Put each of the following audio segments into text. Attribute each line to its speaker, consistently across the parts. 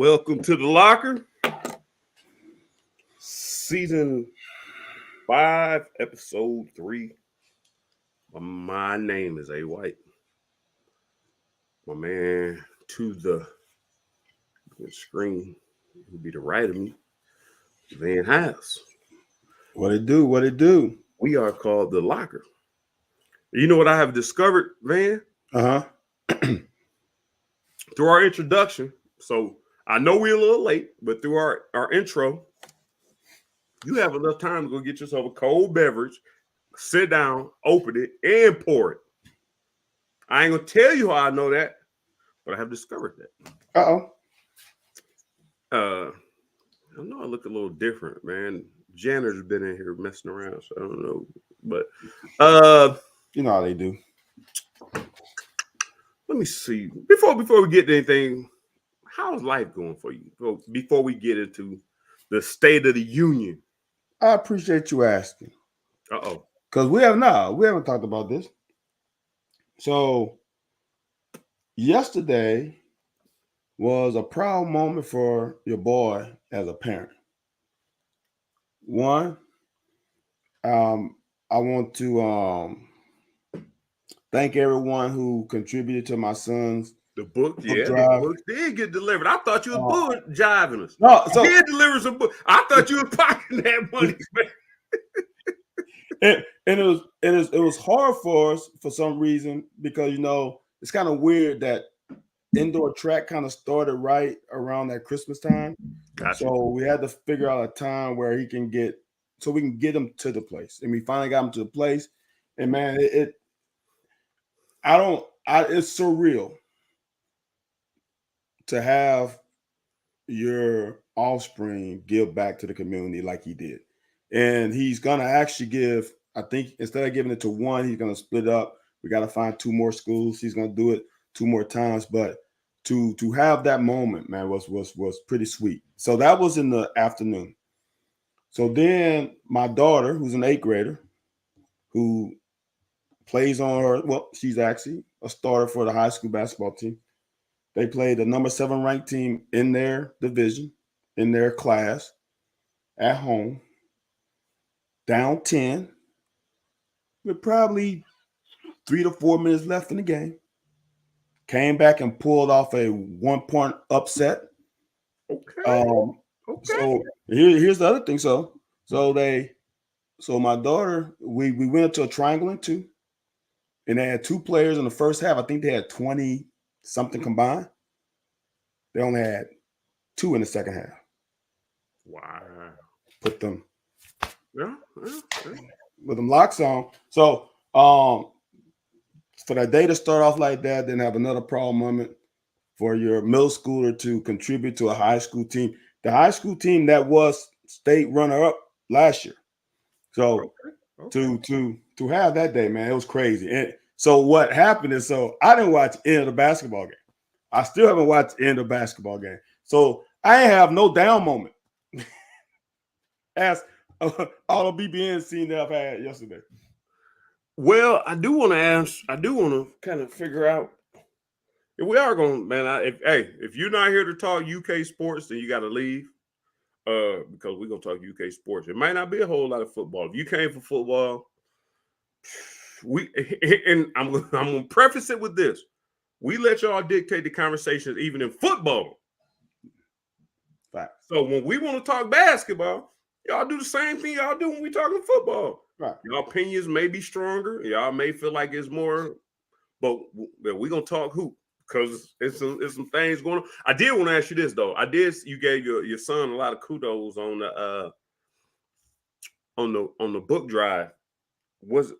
Speaker 1: Welcome to the locker, season 5, episode 3. My name is A White. My man to the screen will be the right of me, Van House.
Speaker 2: What it do? What it do?
Speaker 1: We are called the locker. You know what I have discovered, Van?
Speaker 2: Uh-huh.
Speaker 1: Through our introduction. So I know we're a little late, but through our intro, you have enough time to go get yourself a cold beverage, sit down, open it, and pour it. I ain't gonna tell you how I know that, but I have discovered that.
Speaker 2: Uh-oh.
Speaker 1: I know I look a little different, man. Janitor's been in here messing around, so I don't know. But
Speaker 2: you know how they do.
Speaker 1: Let me see. Before we get to anything, how's life going for you? Before we get into the State of the Union.
Speaker 2: I appreciate you asking.
Speaker 1: Uh-oh.
Speaker 2: Because we haven't talked about this. So yesterday was a proud moment for your boy as a parent. One, I want to thank everyone who contributed to my son's
Speaker 1: book drive. The books did get delivered. I thought you was jiving us.
Speaker 2: No, so
Speaker 1: you did deliver some books. I thought you was pocketing that money.
Speaker 2: it was hard for us for some reason because it's kind of weird that indoor track kind of started right around that Christmas time.
Speaker 1: Gotcha.
Speaker 2: So we had to figure out a time where we can get him to the place, and we finally got him to the place. And man, it's surreal to have your offspring give back to the community like he did. And he's gonna actually give, I think instead of giving it to one, he's gonna split up. We got to find 2 more schools. He's gonna do it 2 more times. But to have that moment, man, was pretty sweet. So that was in the afternoon. So then my daughter, who's an 8th grader, who plays on her, well, she's actually a starter for the high school basketball team. They played the number 7 ranked team in their division, in their class, at home, down 10, with probably 3 to 4 minutes left in the game. Came back and pulled off a 1-point upset.
Speaker 1: Okay.
Speaker 2: So here's the other thing. So my daughter, we went into a triangle in 2, and they had 2 players in the first half. I think they had 20 something combined. They only had 2 in the second half.
Speaker 1: Wow.
Speaker 2: Put them.
Speaker 1: Yeah.
Speaker 2: With them locks on. So for that day to start off like that, then have another proud moment for your middle schooler to contribute to a high school team. The high school team that was state runner-up last year. So to have that day, man, it was crazy. And so what happened is, I didn't watch the end of the basketball game. I still haven't watched the end of the basketball game. So I ain't have no down moment as all the BBN scene that I've had yesterday.
Speaker 1: Well, I do want to kind of figure out if we are going, man. If you're not here to talk UK sports, then you got to leave. Because we're gonna talk UK sports. It might not be a whole lot of football. If you came for football, I'm gonna preface it with this: we let y'all dictate the conversations, even in football.
Speaker 2: Right.
Speaker 1: So when we want to talk basketball, y'all do the same thing y'all do when we talking football.
Speaker 2: Right.
Speaker 1: Your opinions may be stronger. Y'all may feel like it's more, but we're gonna talk hoop because it's some things going on. I did want to ask you this though. You gave your son a lot of kudos on the book drive. Was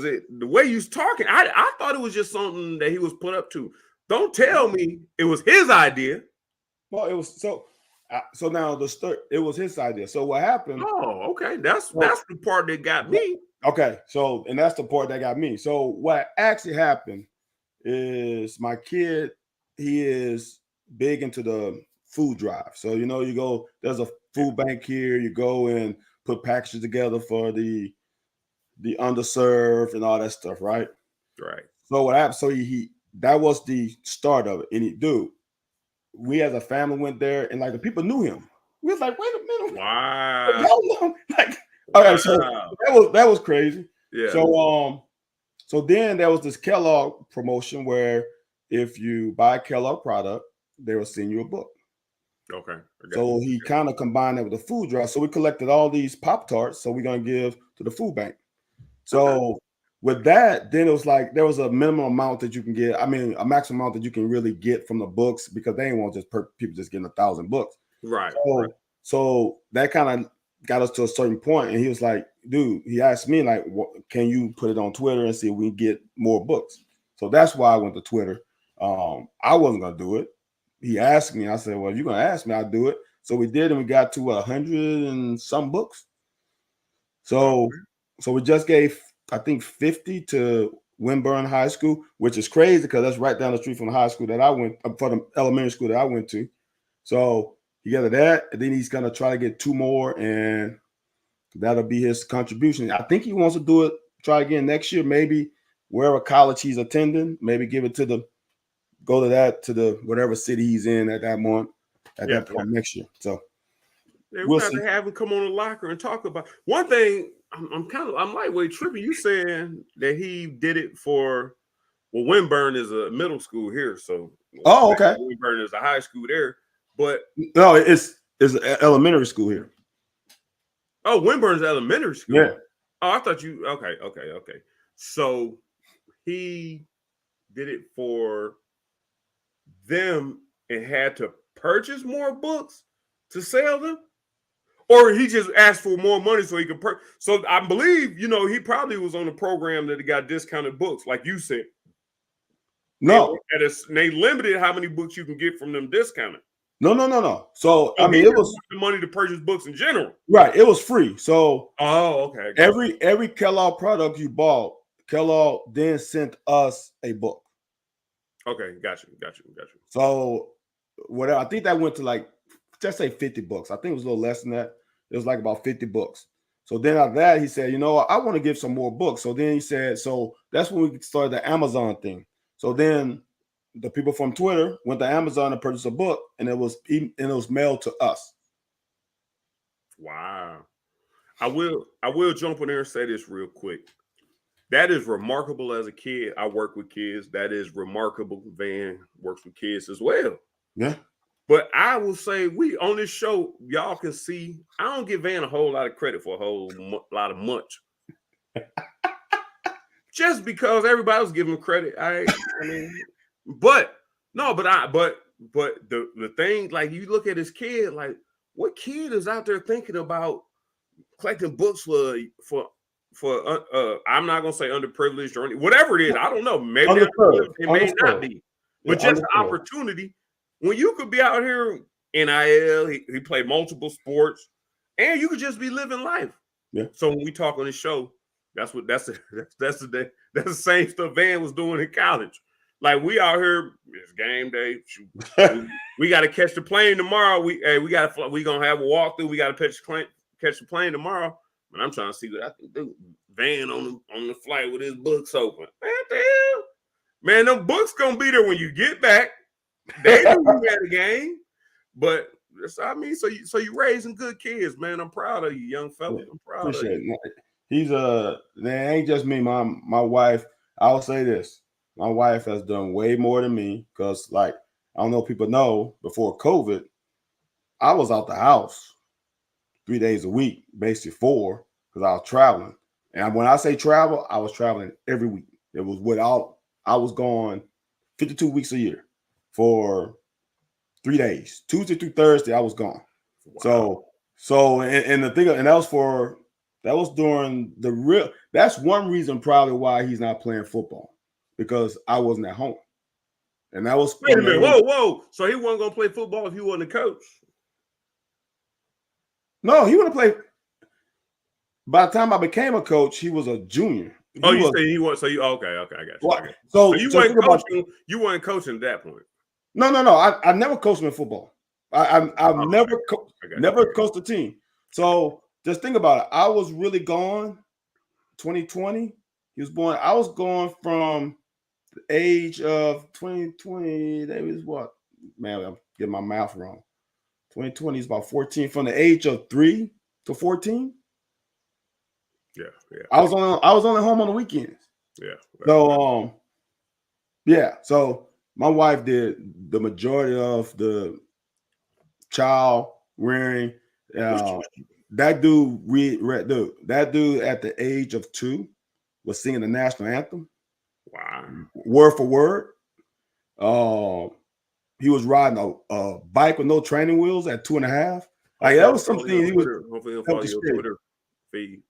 Speaker 1: it the way you was talking? I thought it was just something that he was put up to. Don't tell me it was his idea.
Speaker 2: Well, it was so now it was his idea. So what happened?
Speaker 1: Oh, okay. That's the part that got me.
Speaker 2: Okay. So, and that's the part that got me. So what actually happened is my kid, he is big into the food drive. So, you go, there's a food bank here, you go and put packages together for the underserved and all that stuff, right?
Speaker 1: Right.
Speaker 2: So what happened? So he that was the start of it. And dude, we as a family went there, and like the people knew him. We was like, wait a minute,
Speaker 1: Wow.
Speaker 2: y'all know? Like, okay, so that was crazy.
Speaker 1: Yeah.
Speaker 2: So then there was this Kellogg promotion where if you buy a Kellogg product, they will send you a book.
Speaker 1: Okay.
Speaker 2: So he kind of combined that with the food drive. So we collected all these Pop-Tarts. So we're gonna give to the food bank. So with that, then it was like there was a minimum amount that you can get. I mean, a maximum amount that you can really get from the books because they ain't want just people just getting 1,000 books.
Speaker 1: Right.
Speaker 2: So that kind of got us to a certain point, and he was like, dude, he asked me like, can you put it on Twitter and see if we can get more books? So that's why I went to Twitter. I wasn't gonna do it. He asked me. I said, well, if you're gonna ask me, I'll do it. So we did, and we got to 100 and some books. So we just gave, I think, 50 to Winburn High School, which is crazy because that's right down the street from the high school that I went, for the elementary school that I went to. So he got that, and then he's gonna try to get 2 more, and that'll be his contribution. I think he wants to do it, try again next year, maybe wherever college he's attending, maybe give it to the whatever city he's in at that moment, that point next year. So
Speaker 1: we'll have to have him come on the locker and talk about one thing. I'm lightweight tripping. You saying that he did it for Winburn is a middle school here, so
Speaker 2: okay.
Speaker 1: Winburn is a high school there, but
Speaker 2: no, it's elementary school here.
Speaker 1: Oh, Winburn's elementary school.
Speaker 2: Yeah.
Speaker 1: Oh, I thought you. Okay. So he did it for them and had to purchase more books to sell them, or he just asked for more money so he could purchase. So I believe he probably was on a program that he got discounted books, like you said.
Speaker 2: No,
Speaker 1: they limited how many books you can get from them discounted.
Speaker 2: No. So I mean, it was
Speaker 1: the money to purchase books in general.
Speaker 2: Right. It was free. So
Speaker 1: okay.
Speaker 2: Every Kellogg product you bought, Kellogg then sent us a book.
Speaker 1: Okay, got you.
Speaker 2: So whatever, I think that went to like just say 50 books. I think it was a little less than that. It was like about 50 books. So then after that, he said, I want to give some more books. So then he said, so that's when we started the Amazon thing. So then the people from Twitter went to Amazon and purchased a book, and it was mailed to us.
Speaker 1: Wow. I will jump in there and say this real quick. That is remarkable as a kid. I work with kids. That is remarkable. Van works with kids as well.
Speaker 2: Yeah.
Speaker 1: But I will say on this show, y'all can see, I don't give Van a whole lot of credit for a whole lot of much. Just because everybody was giving him credit. But the thing, like you look at this kid, like what kid is out there thinking about collecting books for I'm not gonna say underprivileged or anything, whatever it is, I don't know. Maybe it may not be, but just the opportunity when you could be out here NIL, he played multiple sports, and you could just be living life.
Speaker 2: Yeah.
Speaker 1: So when we talk on this show, that's the same stuff Van was doing in college. Like we out here, it's game day. We got to catch the plane tomorrow. We gonna have a walkthrough. We got to catch the plane tomorrow. But I'm trying to see what I can do. Van on the flight with his books open. Man, them books gonna be there when you get back. They knew you had a game, but I mean, so you raising good kids, man. I'm proud of you, young fella. I'm proud of you.
Speaker 2: He's they ain't just me. My wife. I will say this. My wife has done way more than me because, like, I don't know if people know, before COVID, I was out the house 3 days a week, basically 4, because I was traveling. And when I say travel, I was traveling every week. It was I was gone 52 weeks a year for 3 days. Tuesday through Thursday, I was gone. Wow. So and the thing, and that was during that's one reason probably why he's not playing football, because I wasn't at home. And that was
Speaker 1: wait a minute, whoa. So he wasn't gonna play football if he wasn't a coach?
Speaker 2: No, he wouldn't play. By the time I became a coach, he was a junior.
Speaker 1: You say he was, so you okay, I got you.
Speaker 2: Well,
Speaker 1: so you weren't coaching. You weren't coaching at that point.
Speaker 2: No. I never coached him in football. I've never coached a team. So just think about it. I was really gone. 2020, he was born. I was gone from the age of 2020. That was what, man, I'm getting my mouth wrong. 2020 is about 14 from the age of 3 to 14.
Speaker 1: Yeah.
Speaker 2: I was only home on the weekends.
Speaker 1: Yeah.
Speaker 2: So yeah. So my wife did the majority of the child rearing. That dude that dude at the age of 2 was singing the national anthem.
Speaker 1: Wow.
Speaker 2: Word for word. He was riding a bike with no training wheels at 2.5. Like that was something he was.
Speaker 1: Hopefully he'll follow your Twitter feed.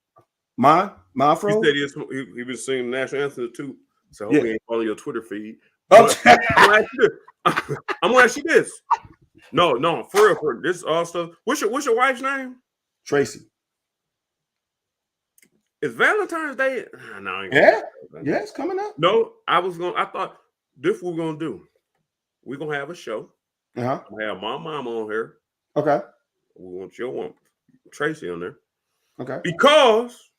Speaker 2: My
Speaker 1: He
Speaker 2: fro.
Speaker 1: said he was singing the national anthem too. So hopefully he ain't follow your Twitter feed.
Speaker 2: Okay.
Speaker 1: But I'm gonna ask you this. No, for real. This also. What's your wife's name?
Speaker 2: Tracy.
Speaker 1: It's Valentine's Day. No,
Speaker 2: Yeah, it's coming up.
Speaker 1: No, I thought this what we're gonna do. We're gonna have a show.
Speaker 2: Uh-huh.
Speaker 1: We have my mom on here.
Speaker 2: Okay.
Speaker 1: We want your one, Tracy, on there.
Speaker 2: Okay.
Speaker 1: Because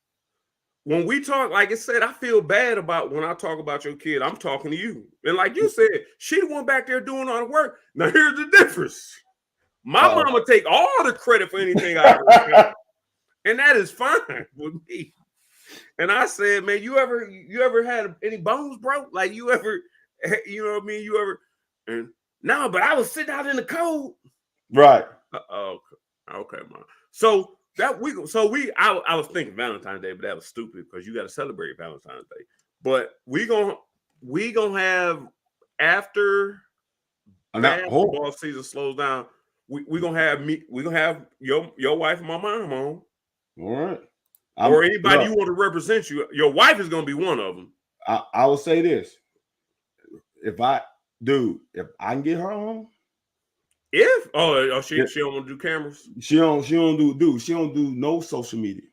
Speaker 1: when we talk, like I said, I feel bad about when I talk about your kid. I'm talking to you, and like you said, she the one back there doing all the work. Now here's the difference. My mama take all the credit for anything I ever, and that is fine with me. And I said, man, you ever had any bones, bro? Like you ever, you know what I mean? You ever? And no, but I was sitting out in the cold.
Speaker 2: Right.
Speaker 1: Okay, man. So that I was thinking Valentine's Day, but that was stupid because you got to celebrate Valentine's Day. But we gonna have after basketball season slows down. We gonna have your wife and my mom on.
Speaker 2: All right.
Speaker 1: Or anybody you want to represent you. Your wife is gonna be one of them.
Speaker 2: I will say this: if I can get her on.
Speaker 1: She don't want to do cameras.
Speaker 2: She don't do no social media.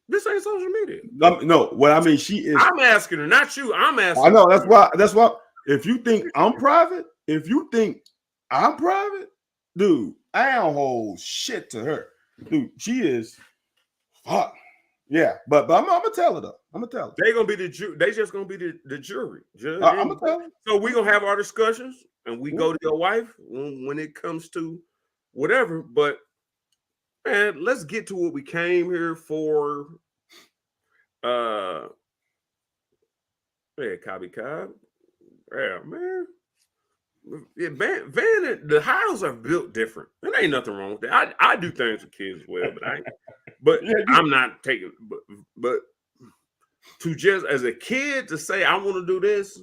Speaker 1: This ain't social media.
Speaker 2: No, what I mean, she is.
Speaker 1: I'm asking her, not you. I'm asking.
Speaker 2: I know that's why. If you think I'm private, dude, I don't hold shit to her, dude. She is. Fuck. Yeah, but I'm gonna tell her though. I'm gonna tell her.
Speaker 1: They gonna be they just gonna be the jury.
Speaker 2: I'm gonna tell her.
Speaker 1: So we gonna have our discussions, and we go to your wife when it comes to whatever. But man, let's get to what we came here for. Yeah, Cobby Cobb. Yeah, man. Yeah, Van, the houses are built different. There ain't nothing wrong with that. I do things with kids as well, but I'm not taking. But to just as a kid to say I want to do this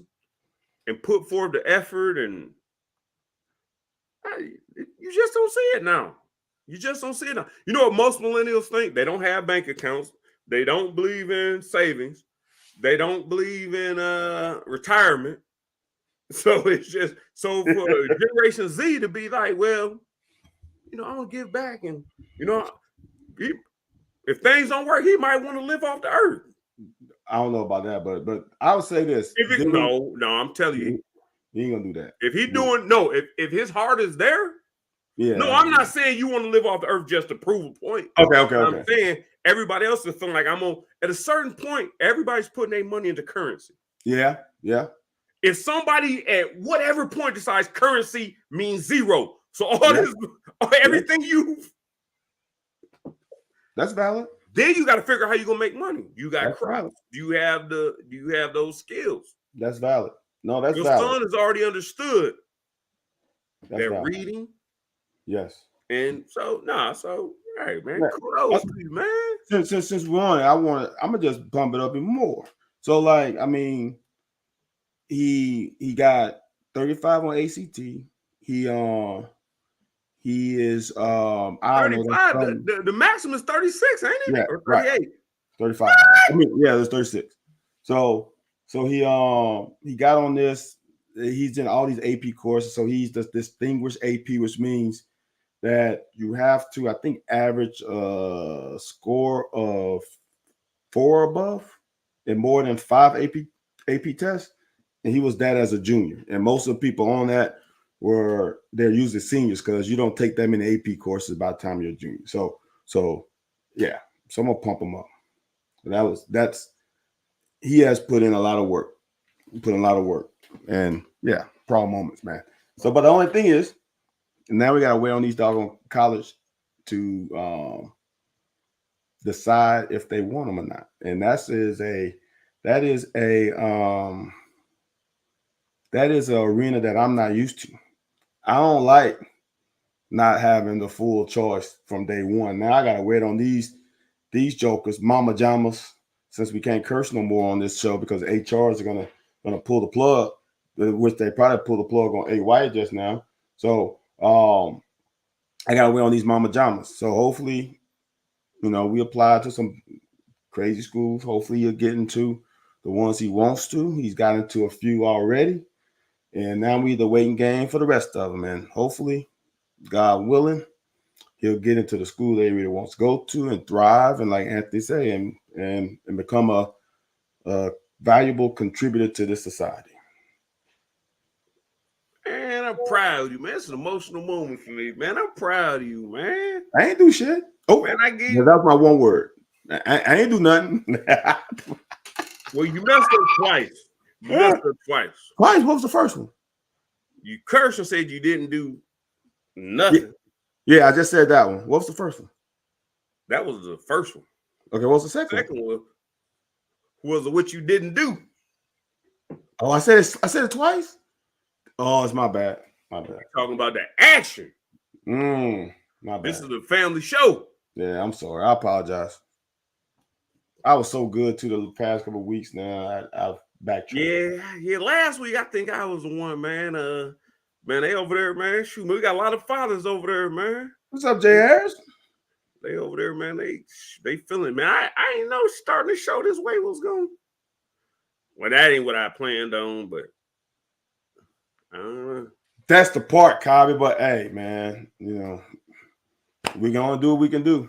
Speaker 1: and put forth the effort, and you just don't see it now. You just don't see it now. You know what most millennials think? They don't have bank accounts. They don't believe in savings. They don't believe in retirement. So it's just for Generation Z to be like, well, I'm gonna give back, and if things don't work, he might want to live off the earth.
Speaker 2: I don't know about that, but I would say this.
Speaker 1: No, I'm telling you,
Speaker 2: he ain't gonna do that.
Speaker 1: If he's doing if his heart is there,
Speaker 2: yeah.
Speaker 1: No, I'm not saying you want to live off the earth just to prove a point.
Speaker 2: Okay.
Speaker 1: I'm saying everybody else is feeling like at a certain point, everybody's putting their money into currency.
Speaker 2: Yeah.
Speaker 1: If somebody at whatever point decides currency means zero, so all everything
Speaker 2: that's valid.
Speaker 1: Then you got to figure out how you're gonna make money. You got crowds. Do you have those skills?
Speaker 2: That's valid. No, that's
Speaker 1: your
Speaker 2: valid.
Speaker 1: son has already understood. They're
Speaker 2: valid.
Speaker 1: Reading.
Speaker 2: Yes.
Speaker 1: And so hey man, kudos to you, man.
Speaker 2: Since we're on it, I'm gonna just pump it up even more. So like, I mean, he got 35 on ACT. He is I don't
Speaker 1: 35. Know. The maximum is 36, ain't it?
Speaker 2: Yeah,
Speaker 1: or 38.
Speaker 2: Right. 35. I mean, yeah, there's 36. So he got on this. He's in all these AP courses. So he's the distinguished AP, which means that you have to, I think, average a score of 4 above and more than 5 AP tests. And he was that as a junior. And most of the people on that they're usually seniors because you don't take that many AP courses by the time you're a junior. So yeah. So I'm gonna pump him up. He has put in a lot of work. And yeah, proud moments, man. So, but the only thing is, now we gotta wait on these doggone college to decide if they want them or not, and that is an arena that I'm not used to. I don't like not having the full choice from day one. Now I gotta wait on these jokers, mama jamas, since we can't curse no more on this show because HRs are gonna pull the plug, which they probably pull the plug on A White just now. So I gotta wait on these mama jamas. So hopefully, we apply to some crazy schools. Hopefully he'll get into the ones he wants to. He's got into a few already. And now we the waiting game for the rest of them. And hopefully, God willing, he'll get into the school that he really wants to go to and thrive. And like Anthony say, and become a valuable contributor to this society.
Speaker 1: Man, I'm proud of you, man. It's an emotional moment for me, man. I'm proud of you, man.
Speaker 2: I ain't do shit. Oh,
Speaker 1: man, I gave
Speaker 2: you. That's my one word. I ain't do nothing.
Speaker 1: Well, you messed up twice. Twice.
Speaker 2: Twice? What was the first one?
Speaker 1: You cursed and said you didn't do nothing.
Speaker 2: Yeah, I just said that one. What was the first one?
Speaker 1: That was the first one.
Speaker 2: Okay, what was the second
Speaker 1: one? Was what you didn't do.
Speaker 2: Oh, I said it twice? Oh, it's my bad. My bad.
Speaker 1: Talking about the action.
Speaker 2: My bad.
Speaker 1: This is a family show.
Speaker 2: Yeah, I'm sorry. I apologize. I was so good to the past couple of weeks now. I've backtracked.
Speaker 1: Yeah. Last week I think I was the one, man. Man, they over there, man. Shoot, we got a lot of fathers over there, man.
Speaker 2: What's up, Jay Harris?
Speaker 1: They over there, man. They feeling, man. I ain't know starting the show this way was going. Well, that ain't what I planned on, but I don't know.
Speaker 2: That's the part, Cobby. But hey, man, we gonna do what we can do.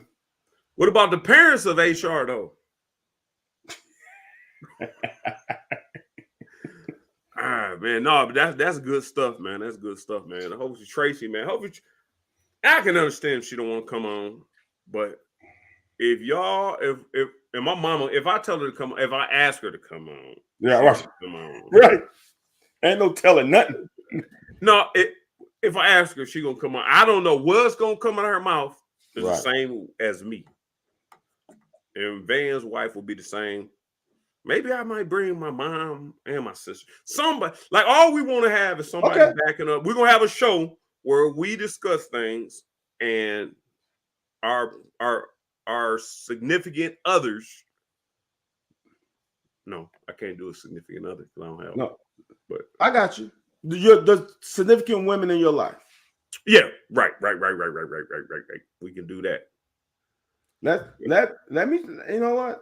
Speaker 1: What about the parents of HR though? All right, man. No, but that's good stuff, man. That's good stuff, man. Hopefully Tracy, man. Hopefully I can understand if she don't want to come on, but if my mama, if I tell her to come, if I ask her to come on,
Speaker 2: yeah, right.
Speaker 1: Come on.
Speaker 2: Right. Ain't no telling nothing.
Speaker 1: No, if I ask her, she gonna come on. I don't know what's gonna come out of her mouth. It's
Speaker 2: right.
Speaker 1: The same as me. And Van's wife will be the same. Maybe I might bring my mom and my sister. Somebody, like all we want to have is somebody backing up. We're gonna have a show where we discuss things and our significant others. No, I can't do a significant other because I don't have
Speaker 2: no.
Speaker 1: One. But
Speaker 2: I got you. The significant women in your life.
Speaker 1: Yeah, right. We can do that.
Speaker 2: Let me. You know what?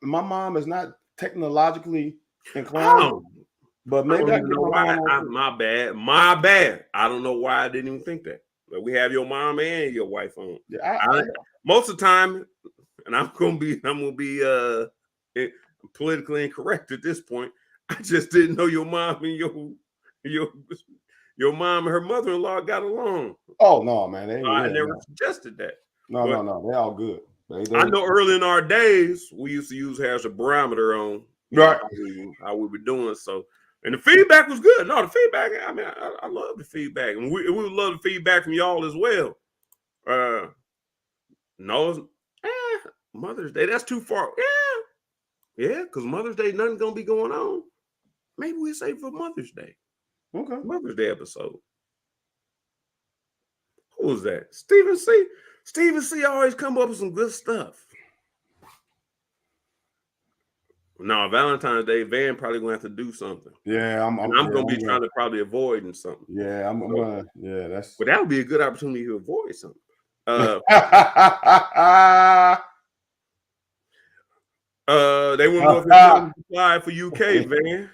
Speaker 2: My mom is not technologically inclined, but maybe I don't know
Speaker 1: why. My bad. I don't know why I didn't even think that. But we have your mom and your wife on.
Speaker 2: Yeah,
Speaker 1: most of the time, and I'm gonna be politically incorrect at this point. I just didn't know your mom and your mom and her mother-in-law got along.
Speaker 2: Oh no, man!
Speaker 1: I never suggested that.
Speaker 2: No, they're all good.
Speaker 1: I know early in our days we used to use her as a barometer on how we were doing. So, and the feedback was good. No, the feedback. I mean, I love the feedback, and we would love the feedback from y'all as well. Mother's Day. That's too far. Yeah, because Mother's Day, nothing's gonna be going on. Maybe we save for Mother's Day.
Speaker 2: Okay,
Speaker 1: Mother's Day episode. Who was that? Stephen C. Stephen C. always come up with some good stuff. No, Valentine's Day, Van probably gonna have to do something.
Speaker 2: Yeah, I'm
Speaker 1: gonna be trying to probably avoid something.
Speaker 2: Yeah, I'm gonna. Yeah, that's.
Speaker 1: But that would be a good opportunity to avoid something. They want to know if you're apply for UK,
Speaker 2: Van.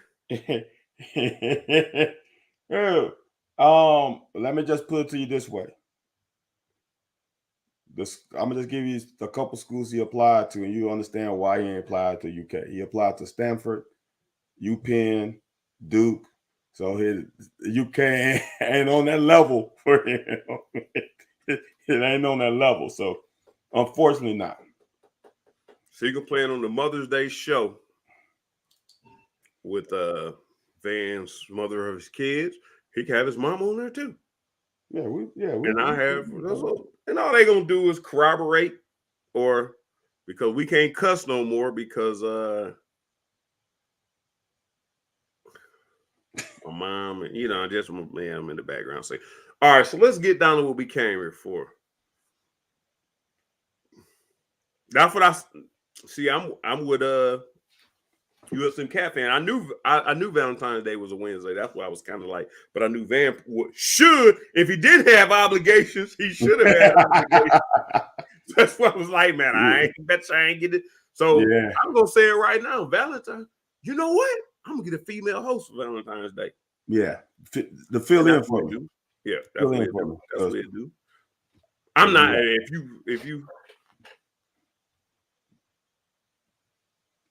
Speaker 2: Let me just put it to you this way. I'm gonna just give you a couple schools he applied to, and you understand why he ain't applied to UK. He applied to Stanford, UPenn, Duke. So his UK ain't on that level for him. It ain't on that level. So unfortunately not.
Speaker 1: So you can plan on the Mother's Day show with Van's mother of his kids. He can have his mom on there too.
Speaker 2: Yeah,
Speaker 1: And I have, and all they gonna do is corroborate, or because we can't cuss no more because my mom and just I'm in the background saying, all right, so let's get down to what we came here for. That's what I see. I'm with USM Cat fan. I knew Valentine's Day was a Wednesday. That's why I was kind of like, but I knew Van should, if he did have obligations, he should have had obligations. That's why I was like, man, I bet you I ain't get it. So I'm gonna say it right now, Valentine. You know what? I'm gonna get a female host for Valentine's Day.
Speaker 2: Yeah, the fill in for me.
Speaker 1: Yeah, that's what it do. That's what it do. I'm not. If you.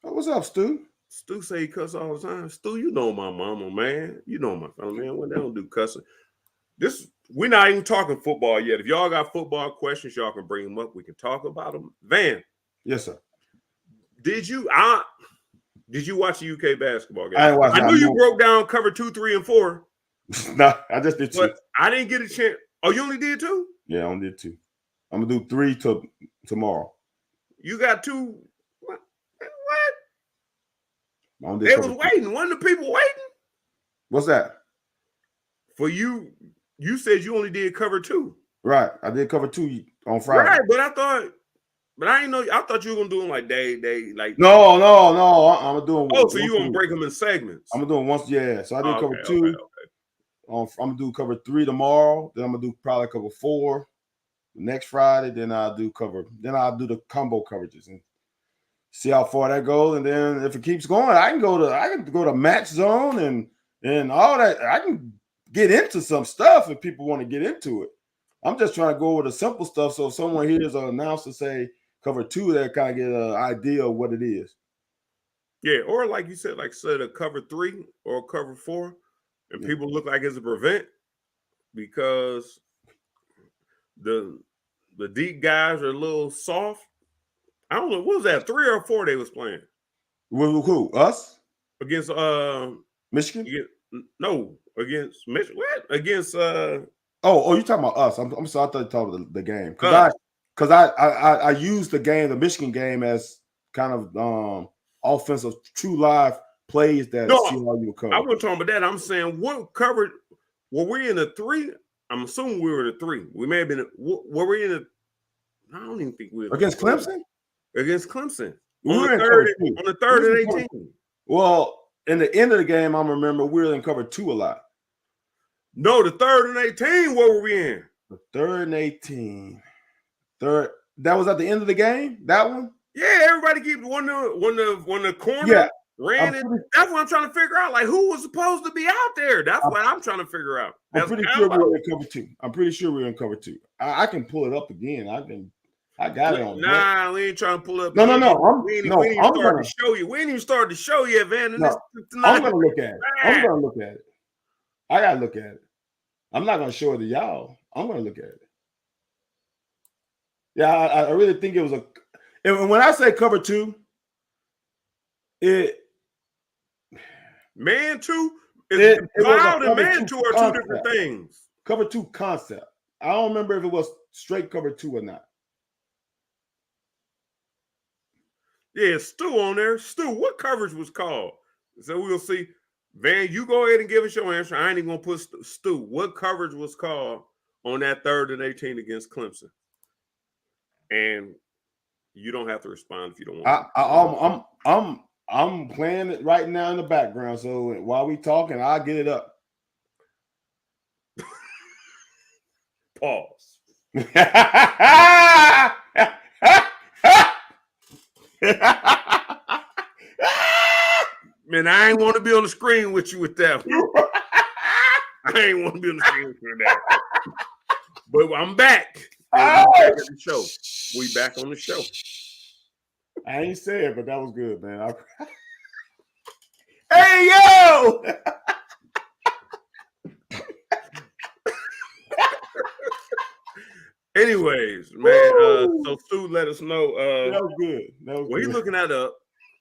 Speaker 2: Oh, what's up, Stu?
Speaker 1: Stu say he cuss all the time. Stu, you know my mama, man. You know my family, man. When they don't do cussing. We're not even talking football yet. If y'all got football questions, y'all can bring them up. We can talk about them. Van.
Speaker 2: Yes, sir.
Speaker 1: Did you watch the UK basketball game?
Speaker 2: I
Speaker 1: knew you broke down cover 2, 3, and 4.
Speaker 2: No, I just did 2.
Speaker 1: But I didn't get a chance. Oh, you only did 2?
Speaker 2: Yeah, I only did 2. I'm gonna do 3 tomorrow.
Speaker 1: You got 2. What?
Speaker 2: They
Speaker 1: was waiting. Wasn't the people waiting?
Speaker 2: What's that?
Speaker 1: For you, you said you only did cover 2.
Speaker 2: Right. I did cover 2 on Friday.
Speaker 1: Right, but I didn't know. I thought you were gonna do them like day, like.
Speaker 2: No. I'm doing.
Speaker 1: Oh, so you gonna break them in segments?
Speaker 2: I'm gonna do once. Yeah. So I did cover 2.
Speaker 1: Okay.
Speaker 2: I'm gonna do cover 3 tomorrow. Then I'm gonna do probably cover 4 next Friday. Then I'll do the combo coverages and see how far that goes. And then if it keeps going, I can go to match zone and all that. I can get into some stuff if people want to get into it. I'm just trying to go over the simple stuff. So if someone hears an announcer say cover 2, they kind of get an idea of what it is.
Speaker 1: Yeah, or like you said, a cover 3 or cover 4, and people look like it's a prevent because the deep guys are a little soft. I don't know, what was that, 3 or 4 they was playing?
Speaker 2: Who? Us?
Speaker 1: Against
Speaker 2: Michigan?
Speaker 1: Against Michigan. What? Against
Speaker 2: Oh, you talking about us? I'm sorry, I thought you talking about the game because I used the Michigan game as kind of offensive true live plays that CLU cover.
Speaker 1: I wasn't talking about that. I'm saying what covered. Were we in a 3? I'm assuming we were in a 3. We may have been. Were we in a? I don't even think we were
Speaker 2: against Clemson.
Speaker 1: Against Clemson
Speaker 2: on
Speaker 1: the third and 18.
Speaker 2: Well, in the end of the game, I remember we were in cover 2 a lot.
Speaker 1: No, the 3rd and 18. What were we in?
Speaker 2: The 3rd and 18. That was at the end of the game. That one.
Speaker 1: Yeah, everybody keeps when the corner ran it. That's what I'm trying to figure out. Like, who was supposed to be out there? That's what I'm trying to figure out.
Speaker 2: I'm pretty sure we were in cover 2. I'm pretty sure we were in cover 2. I can pull it up again. I got it on.
Speaker 1: Nah, we ain't trying to pull up.
Speaker 2: No.
Speaker 1: We ain't even started to show you. We ain't even started to show you, Van.
Speaker 2: I'm gonna look at it. I'm gonna look at it. I gotta look at it. I'm not gonna show it to y'all. I'm gonna look at it. Yeah, I really think it was and when I say cover 2,
Speaker 1: man 2 is cloud and man 2 are
Speaker 2: concept.
Speaker 1: 2 different things.
Speaker 2: Cover 2 concept. I don't remember if it was straight cover 2 or not.
Speaker 1: Yeah, Stu on there. Stu, what coverage was called? So we'll see. Van, you go ahead and give us your answer. I ain't even gonna put Stu. What coverage was called on that 3rd and 18 against Clemson? And you don't have to respond if you don't want.
Speaker 2: I'm playing it right now in the background. So while we talking, I'll get it up.
Speaker 1: Pause. Man, I ain't want to be on the screen with you with that one. I ain't want to be on the screen with you with that. But I'm back. We back at the show. We back on the show.
Speaker 2: I ain't say it, but that was good, man. Hey, yo!
Speaker 1: Anyways, man, so Stu let us know.
Speaker 2: That was good.
Speaker 1: He's looking that up.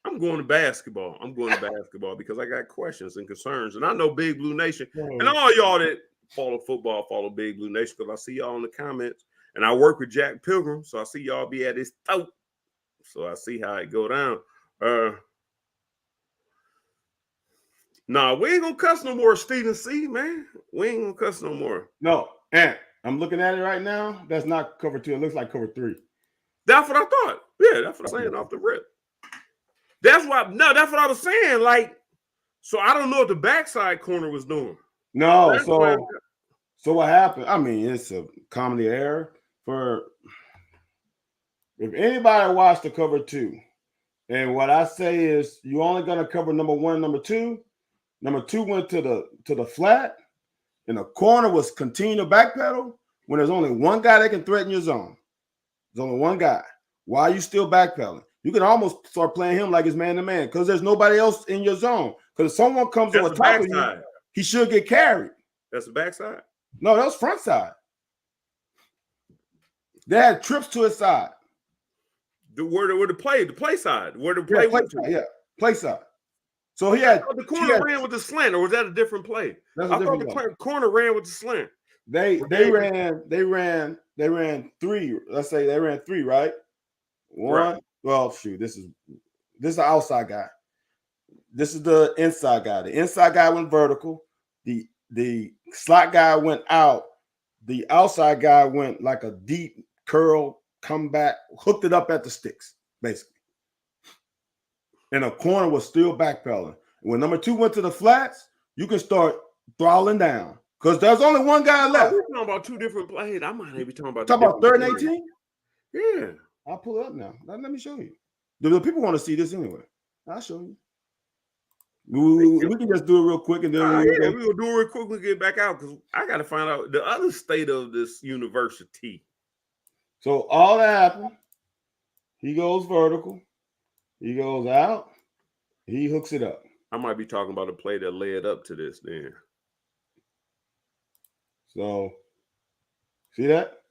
Speaker 1: I'm going to basketball. I'm going to basketball because I got questions and concerns. And I know Big Blue Nation and all y'all that follow football, follow Big Blue Nation because I see y'all in the comments. And I work with Jack Pilgrim, so I see y'all be at his throat. So I see how it go down. Nah, we ain't gonna cuss no more, Stephen C, man. We ain't gonna cuss no more.
Speaker 2: No, and I'm looking at it right now. That's not cover 2. It looks like cover 3.
Speaker 1: That's what I thought. Yeah, that's what I'm saying off the rip. That's what I was saying. Like, so I don't know what the backside corner was doing.
Speaker 2: No, so what happened? I mean, it's a comedy error. If anybody watched the cover 2, and what I say is you only gonna cover number 1, number 2. Number 2 went to the flat, and the corner was continue to backpedal when there's only one guy that can threaten your zone. There's only one guy. Why are you still backpedaling? You can almost start playing him like it's man-to-man because there's nobody else in your zone. Because if someone comes over top of you, he should get carried.
Speaker 1: That's the backside?
Speaker 2: No, that was front side. They had trips to his side.
Speaker 1: Where the play side. Where the play went to.
Speaker 2: Play side. So he had
Speaker 1: the corner ran with the slant, or was that a different play? I thought the corner ran with the slant.
Speaker 2: They ran 3. Let's say they ran 3, right? One. Right. Well, shoot, this is the outside guy. This is the inside guy. The inside guy went vertical. The slot guy went out. The outside guy went like a deep curl, come back, hooked it up at the sticks, basically. And the corner was still backpedaling. When number 2 went to the flats, you can start throttling down because there's only one guy left.
Speaker 1: We're talking about 2 different plays. I might be talking about
Speaker 2: 3rd and 18.
Speaker 1: Yeah,
Speaker 2: I'll pull it up now. Let me show you. The people want to see this anyway. I'll show you. We can just do it real quick and then
Speaker 1: we're gonna do it real quick. We get back out because I got to find out the other state of this university.
Speaker 2: So all that happened. He goes vertical. He goes out. He hooks it up.
Speaker 1: I might be talking about a play that led up to this then.
Speaker 2: So, see that?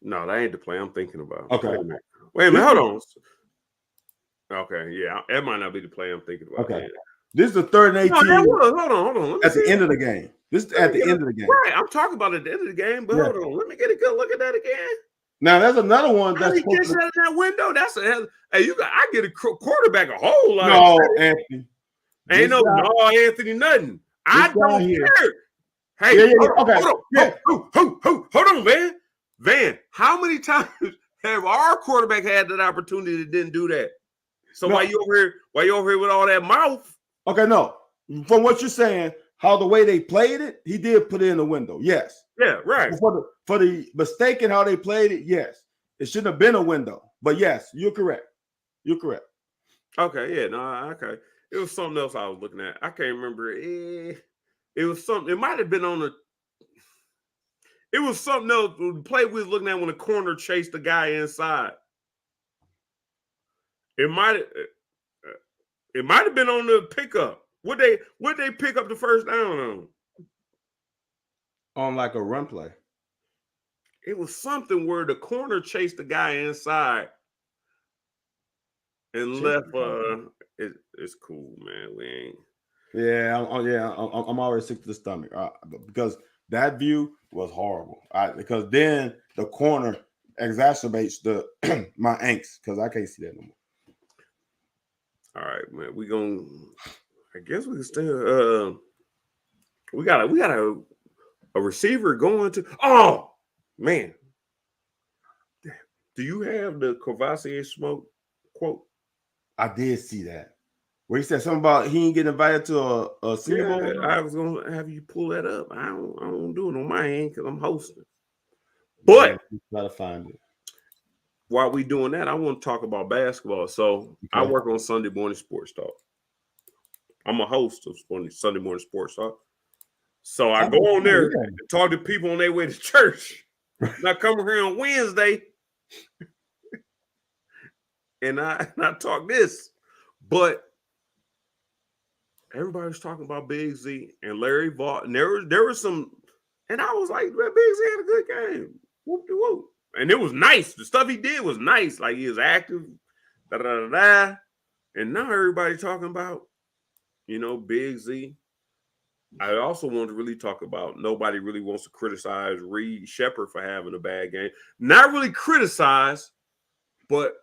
Speaker 1: No, that ain't the play I'm thinking about.
Speaker 2: Okay.
Speaker 1: Wait a minute. Hold on. Okay, yeah. That might not be the play I'm thinking about.
Speaker 2: Okay. This is the 3rd and 18.
Speaker 1: No, hold on.
Speaker 2: At the end of the game. This is at the end of the game.
Speaker 1: Right. I'm talking about at the end of the game, but hold on. Let me get a good look at that again.
Speaker 2: Now there's another one that's
Speaker 1: he gets out of that window. That's I get a quarterback a whole lot.
Speaker 2: No, Anthony.
Speaker 1: Ain't no Anthony nothing. I don't care. Hey, hold on, man. Van, how many times have our quarterback had that opportunity that didn't do that? So why you over here with all that mouth?
Speaker 2: Okay, no. From what you're saying, how the way they played it, he did put it in the window. Yes.
Speaker 1: Yeah, right.
Speaker 2: For the mistake in how they played it, yes. It shouldn't have been a window. But yes, you're correct. You're correct.
Speaker 1: Okay, yeah, no, okay. It was something else I was looking at. I can't remember. It was something. It might have been on the. It was something else. The play we was looking at when the corner chased the guy inside. It might have been on the pickup. Would they pick up the first down on?
Speaker 2: On like a run play.
Speaker 1: It was something where the corner chased the guy inside and left. It's cool, man. We ain't.
Speaker 2: Yeah, I'm always sick to the stomach because that view was horrible. Because then the corner exacerbates the my angst because I can't see that no more.
Speaker 1: All right, man. I guess we can still. We got a receiver going to. Oh man, do you have the Courvoisier Smoke quote?
Speaker 2: I did see that. Where he said something about he ain't getting invited to a Senior Bowl.
Speaker 1: I was gonna have you pull that up. I don't do it on my end because I'm hosting. But
Speaker 2: try to find it.
Speaker 1: While we doing that, I want to talk about basketball. So I work on Sunday morning sports talk. I'm a host of Sunday morning sports talk. So I go on there and talk to people on their way to church. And I come here on Wednesday and I talk this. But everybody was talking about Big Z and Larry Vaught. And there was some, and I was like, man, Big Z had a good game. Whoop-de-whoop. And it was nice. The stuff he did was nice. Like he was active, da da da da. And now everybody talking about, Big Z. I also want to really talk about nobody really wants to criticize Reed Shepherd for having a bad game. Not really criticize, but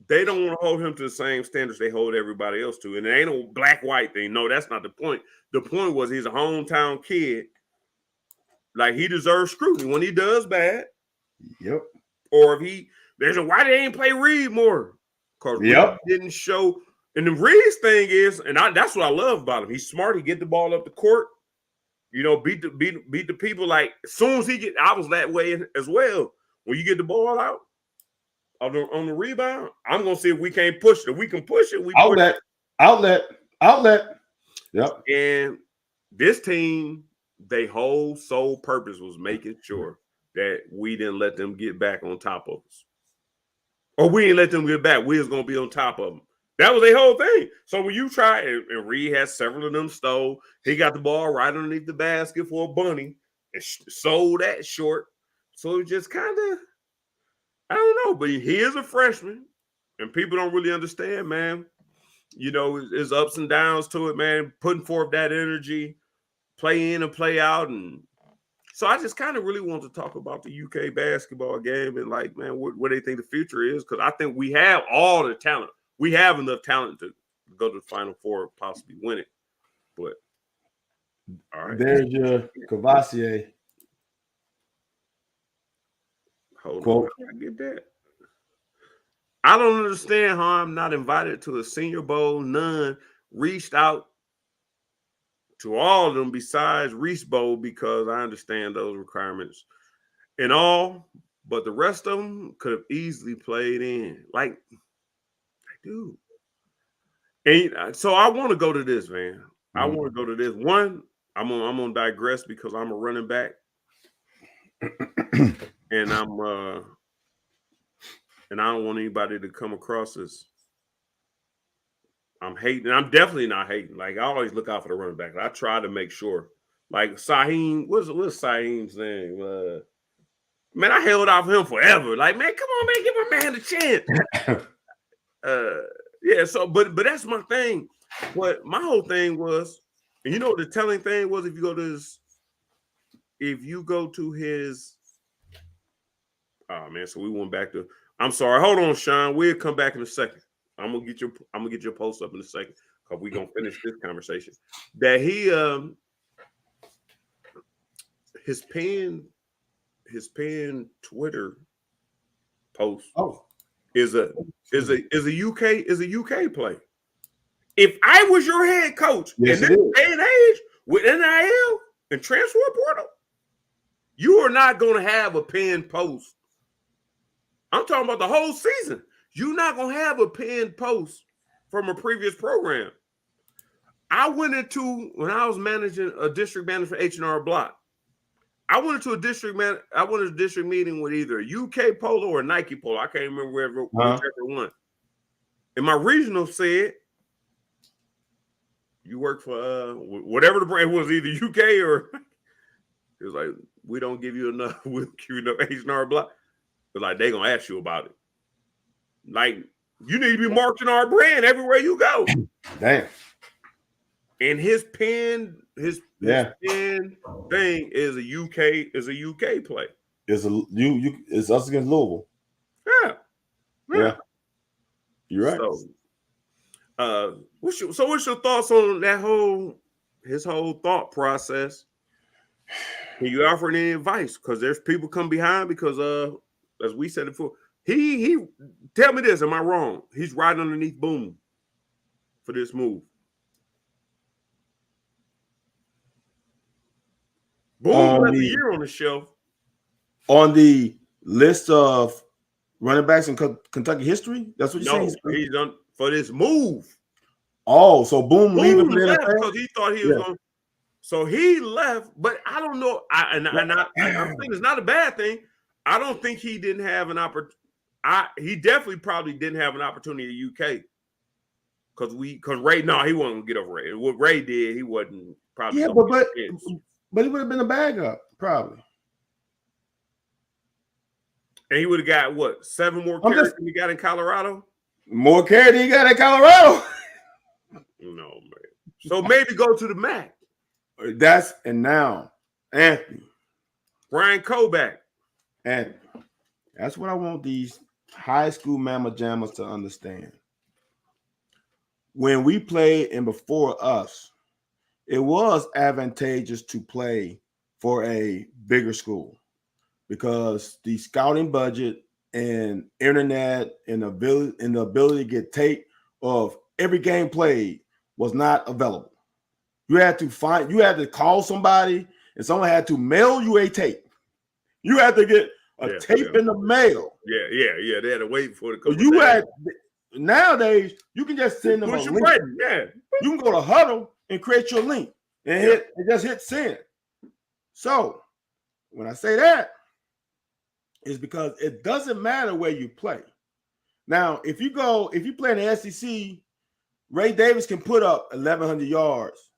Speaker 1: they don't want to hold him to the same standards they hold everybody else to. And it ain't no black-white thing. No, that's not the point. The point was he's a hometown kid. Like, he deserves scrutiny when he does bad.
Speaker 2: Yep.
Speaker 1: Or if why they ain't play Reed more? Because Reed didn't show. And the Reed's thing is, and that's what I love about him. He's smart. He get the ball up the court. Beat the people. Like, as soon as I was that way as well. When you get the ball out on the rebound, I'm gonna see if we can't push it. If we can push it, we outlet. Yep.
Speaker 2: And
Speaker 1: this team, their whole sole purpose was making sure that we didn't let them get back on top of us, or we didn't let them get back. We was gonna be on top of them. That was their whole thing. So when you try, and Reed had several of them stole, he got the ball right underneath the basket for a bunny and sold that short. So it just kind of, I don't know, but he is a freshman, and people don't really understand, man. There's ups and downs to it, man. Putting forth that energy, play in and play out, and so I just kind of really want to talk about the UK basketball game and, like, man, what they think the future is, because I think we have all the talent. We have enough talent to go to the Final Four, possibly win it. But all right,
Speaker 2: there's your Cavassier.
Speaker 1: Hold on, I get that. I don't understand how I'm not invited to a Senior Bowl. None reached out to all of them besides Reese Bowl, because I understand those requirements and all, but the rest of them could have easily played in. Like, dude. And so I want to go to this, man. I want to go to this. One, I'm gonna digress because I'm a running back. And I don't want anybody to come across as I'm hating. I'm definitely not hating. Like, I always look out for the running back. I try to make sure. Like Saheem, what's Saheem's name? Man, I held out for him forever. Like, man, come on, man, give my man a chance. Yeah. So, but that's my thing. But my whole thing was, and the telling thing was, if you go to his, oh man, so we went back to. I'm sorry. Hold on, Sean. We'll come back in a second. I'm gonna get your post up in a second, because we're gonna finish this conversation. That he his pen Twitter post is a UK play. If I was your head coach in this day and age with NIL and transfer portal, you are not going to have a pinned post. I'm talking about the whole season. You're not going to have a pinned post from a previous program. I went into, when I was managing a district manager for H&R Block, I went into a district meeting with either a UK polo or a Nike polo. I can't remember whichever one. And my regional said, you work for whatever the brand was, either UK or it was like, we don't give you enough, we'll give you enough H&R Block. But like, they gonna ask you about it. Like, you need to be marketing our brand everywhere you go.
Speaker 2: Damn.
Speaker 1: And his pen thing is a UK play.
Speaker 2: It's us against Louisville. Yeah. You're right.
Speaker 1: So, what's your thoughts on that his whole thought process? Can you offer any advice? Because there's people come behind, because as we said before, he tell me this, am I wrong? He's right underneath Boom for this move. Boom left a year on the shelf.
Speaker 2: On the list of running backs in Kentucky history? That's what you're saying?
Speaker 1: He's done for this move.
Speaker 2: Oh, so Boom leaving
Speaker 1: left because he thought he was going. So he left, but I don't know. I think it's not a bad thing. I don't think he didn't have an opportunity. He definitely probably didn't have an opportunity at UK because Ray. No, he wasn't gonna get over Ray. What Ray did, he wasn't probably.
Speaker 2: Yeah, but he would have been a backup probably.
Speaker 1: And he would have got what 7 more
Speaker 2: I'm
Speaker 1: carries
Speaker 2: just-
Speaker 1: than he got in Colorado.
Speaker 2: More carry than he got in Colorado.
Speaker 1: No, man. So maybe go to the MAC.
Speaker 2: And now, Anthony.
Speaker 1: Brian Koback.
Speaker 2: And that's what I want these high school mama jammers to understand. When we played and before us, it was advantageous to play for a bigger school because the scouting budget and internet and the ability to get tape of every game played was not available. You had to call somebody, and someone had to mail you a tape. You had to get a tape in the mail.
Speaker 1: Yeah. They had to wait for it to come.
Speaker 2: You had nowadays you can just send them a link.
Speaker 1: Button. Yeah.
Speaker 2: You can go to Huddle and create your link and just hit send. So when I say that, is because it doesn't matter where you play. Now, if you play in the SEC, Ray Davis can put up 1,100 yards,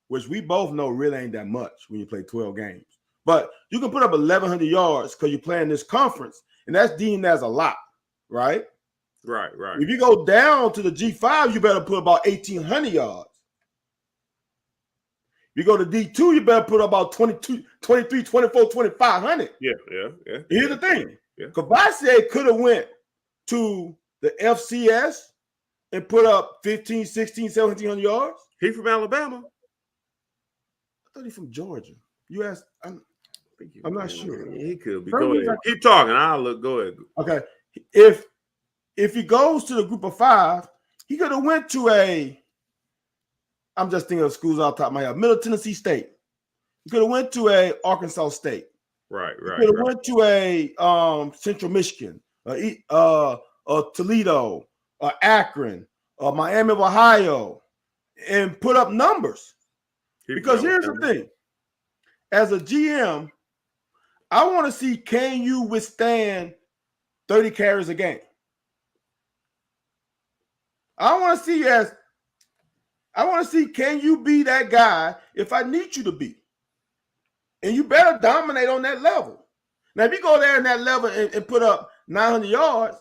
Speaker 2: which we both know really ain't that much when you play 12 games. But you can put up 1,100 yards because you play in this conference, and that's deemed as a lot, right?
Speaker 1: Right.
Speaker 2: If you go down to the G5, you better put about 1,800 yards. If you go to D2, you better put about 22, 23, 24, 2,500.
Speaker 1: Yeah.
Speaker 2: Here's the thing.
Speaker 1: Yeah.
Speaker 2: Kavase could have went to the FCS and put up 15, 16, 1,700 yards.
Speaker 1: He from Alabama.
Speaker 2: I thought he's from Georgia. You asked. I'm not sure.
Speaker 1: He could be. Go ahead. Keep talking. I'll look. Go ahead.
Speaker 2: Okay. If he goes to the group of 5, he could have went to I'm just thinking of schools off the top of my head. Middle Tennessee State. He could have went to a Arkansas State.
Speaker 1: Right.
Speaker 2: He could have went to a Central Michigan, Toledo, Akron, Miami of Ohio, and put up numbers. Because here's the thing. As a GM, I want to see, can you withstand 30 carries a game? I want to see, can you be that guy if I need you to be? And you better dominate on that level. Now, if you go there in that level and put up 900 yards,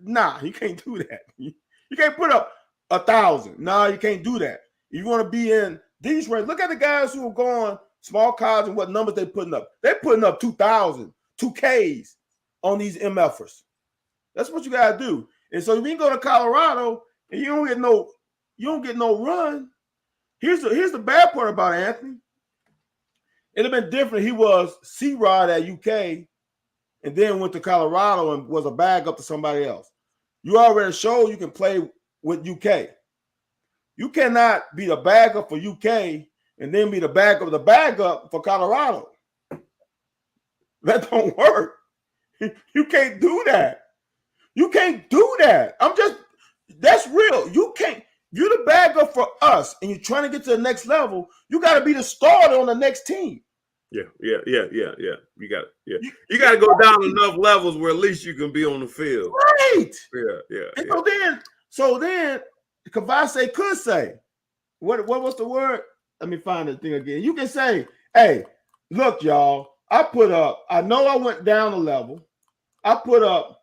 Speaker 2: nah, you can't do that. You can't put up 1,000. No, you can't do that. You want to be in these ranks. Look at the guys who are going small college and what numbers they're putting up. They're putting up 2,000, 2Ks on these MFers. That's what you got to do. And so if you go to Colorado and you don't get no run, here's the bad part about Anthony. It'd have been different. He was C-Rod at UK and then went to Colorado and was a backup to somebody else. You already showed you can play with UK. You cannot be the backup for UK and then be the backup for Colorado. That don't work. You can't do that. You can't do that. That's real. You can't. You're the backup for us, and you're trying to get to the next level. You got to be the starter on the next team.
Speaker 1: Yeah. You got You got to go down enough levels where at least you can be on the field.
Speaker 2: Right.
Speaker 1: Yeah.
Speaker 2: And so then, Kavase could say, what was the word? Let me find the thing again. You can say, hey, look, y'all, I know I went down a level. I put up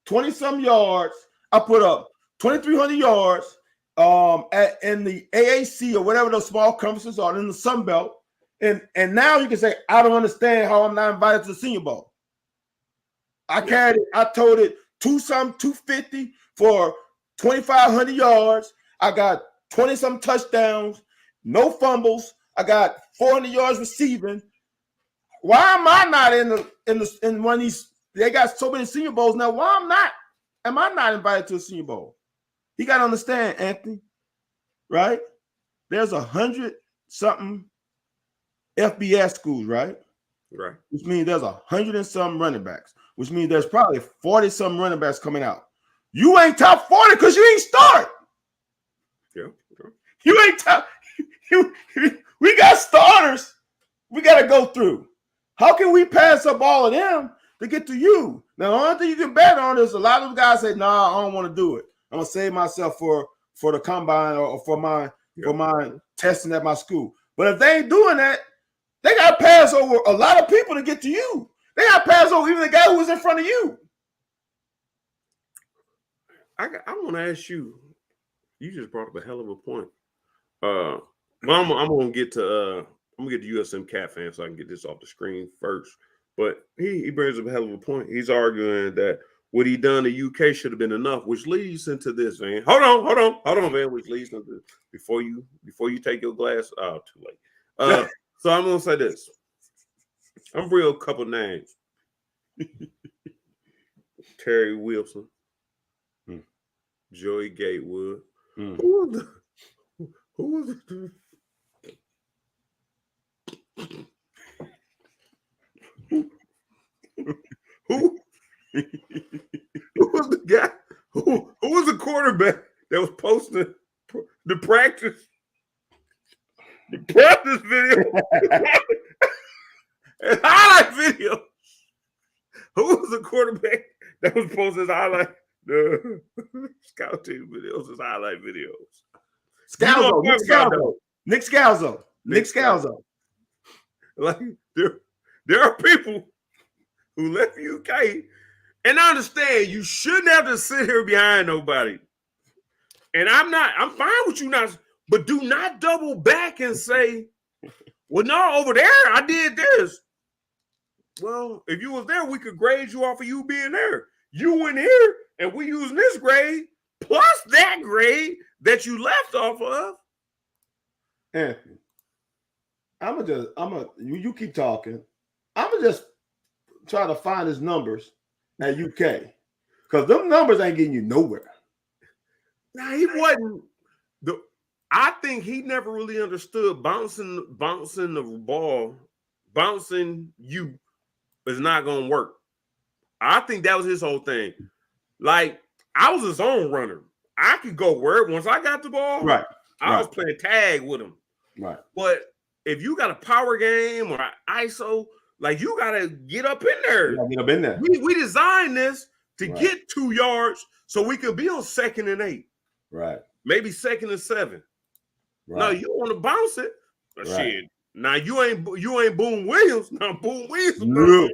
Speaker 2: 20-some yards. I put up 2,300 yards in the AAC or whatever those small conferences are in the Sun Belt. And now you can say, I don't understand how I'm not invited to the Senior Bowl. I told it 250 for 2,500 yards. I got 20-some touchdowns, no fumbles. I got 400 yards receiving. Why am I not in one of these? They got so many Senior Bowls now. Why am I not invited to a Senior Bowl? You got to understand, Anthony, right? There's 100-something FBS schools, right?
Speaker 1: Right.
Speaker 2: Which means there's 100 and some running backs, which means there's probably 40-some running backs coming out. You ain't top 40 because you ain't start.
Speaker 1: Yeah.
Speaker 2: You ain't top. We got starters we got to go through. How can we pass up all of them to get to you? Now, the only thing you can bet on is a lot of guys say, nah, I don't want to do it. I'm going to save myself for the combine or for my testing at my school. But if they ain't doing that, they got to pass over a lot of people to get to you. They got to pass over even the guy who was in front of you.
Speaker 1: I want to ask you. You just brought up a hell of a point. Well, I'm gonna get to USM Cat fan so I can get this off the screen first. But he brings up a hell of a point. He's arguing that what he done to UK should have been enough, which leads into this, Van. Hold on, Van. Which leads into before you take your glass. Oh, too late. So I'm gonna say this. I'm real a couple names. Terry Wilson, Joey Gatewood. Who was the who was the guy who was the quarterback that was posting the practice video and highlight video? Who was the quarterback that was posting his highlight the scout team videos, his highlight videos?
Speaker 2: Nick Scalzo.
Speaker 1: Like there are people who left the UK, and I understand you shouldn't have to sit here behind nobody. And I'm fine with you not, but do not double back and say, well, no, over there I did this. Well, if you was there, we could grade you off of you being there. You went here, and we using this grade plus that grade that you left off of.
Speaker 2: Anthony, you keep talking. I'm gonna just try to find his numbers at UK because them numbers ain't getting you nowhere.
Speaker 1: Nah, he wasn't. I think he never really understood bouncing the ball, bouncing you is not gonna work. I think that was his whole thing. Like, I was his own runner. I could go where once I got the ball,
Speaker 2: right.
Speaker 1: I was playing tag with him.
Speaker 2: Right.
Speaker 1: But if you got a power game or ISO, like you gotta get up in there.
Speaker 2: Get up in there.
Speaker 1: We designed this to get 2 yards so we could be on 2nd and 8.
Speaker 2: Right.
Speaker 1: Maybe 2nd and 7.
Speaker 2: Right.
Speaker 1: No, you want to bounce it.
Speaker 2: Right.
Speaker 1: Shit. Now you ain't Boone Williams. Now Boone Williams,
Speaker 2: no.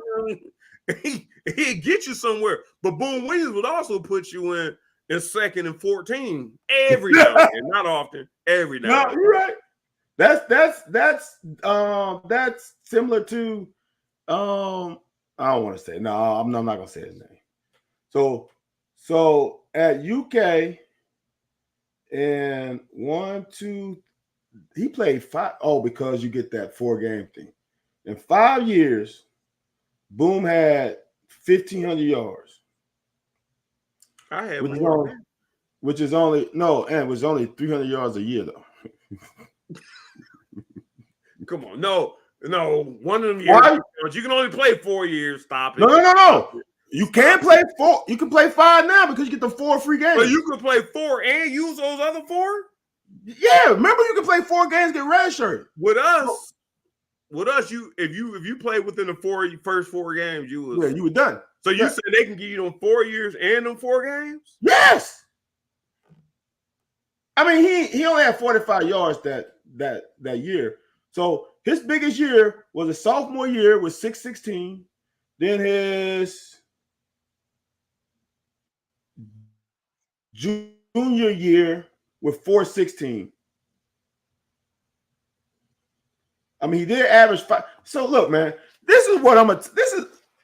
Speaker 1: he'd get you somewhere. But Boone Williams would also put you in 2nd and 14 every now and then. Not often, every now and then.
Speaker 2: You're right. That's similar to I don't want to say no. I'm not gonna say his name. So at UK and 1, 2, he played 5. Oh, because you get that 4-game thing. In 5 years, Boom had 1,500 yards.
Speaker 1: I had
Speaker 2: which is only 300 yards a year though.
Speaker 1: Come on, no. One of them years, you can only play 4 years. Stop it.
Speaker 2: No. You can't play 4. You can play 5 now because you get the 4 free games.
Speaker 1: But you can play 4 and use those other 4.
Speaker 2: Yeah, remember you can play 4 games, get redshirted.
Speaker 1: With us, you if you play within the first 4 games, you
Speaker 2: were done.
Speaker 1: So you said they can give you them 4 years and them 4 games?
Speaker 2: Yes. I mean, he only had 45 yards that year. So his biggest year was a sophomore year with 616. Then his junior year with 416. I mean, he did average 5. So look, man, this is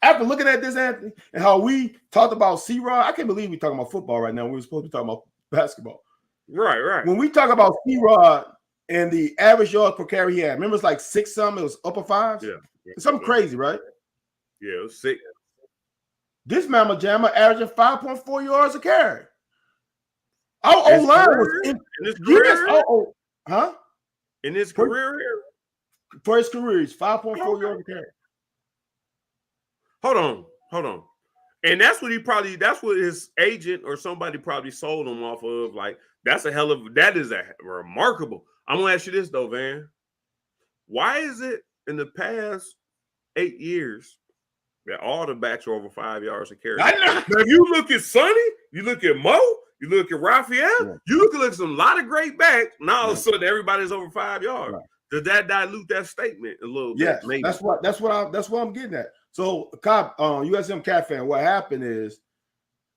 Speaker 2: after looking at this, Anthony, and how we talked about C-Rod. I can't believe we're talking about football right now. We were supposed to be talking about basketball.
Speaker 1: Right.
Speaker 2: When we talk about C-Rod and the average yards per carry he had, remember it's like 6 something, it was upper 5s?
Speaker 1: Yeah.
Speaker 2: Something crazy, right?
Speaker 1: Yeah, it was 6.
Speaker 2: This Mama Jamma averaging 5.4 yards a carry. Our O-line was in
Speaker 1: his career.
Speaker 2: In
Speaker 1: his career here?
Speaker 2: For his career, he's 5.4 yards a carry.
Speaker 1: Hold on. And that's what his agent or somebody probably sold him off of. Like, that is a remarkable. I'm gonna ask you this though, Van. Why is it in the past 8 years that all the backs are over 5 yards a carry? Now, if you look at Sonny, you look at Mo, you look at Raphael, you look at some lot of great backs. Now all of a sudden everybody's over 5 yards. Right. Does that dilute that statement a little bit?
Speaker 2: Yes, maybe. That's what I'm getting at. So, USM Cat fan, what happened is,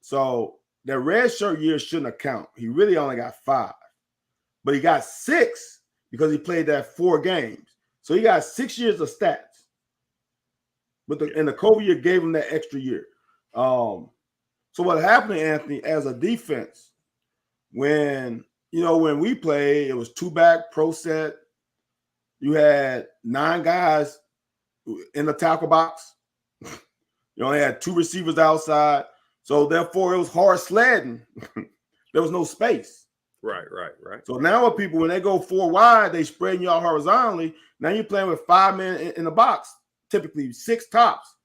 Speaker 2: so that red shirt year shouldn't account. He really only got 5, but he got 6 because he played that 4 games. So he got 6 years of stats. But and the COVID year gave him that extra year. So what happened, Anthony, as a defense, when we played, it was 2-back pro set. You had 9 guys in the tackle box. You only had 2 receivers outside. So therefore, it was hard sledding. There was no space.
Speaker 1: Right.
Speaker 2: So now what people, when they go 4 wide, they spreading you out horizontally. Now you're playing with 5 men in the box, typically 6 tops.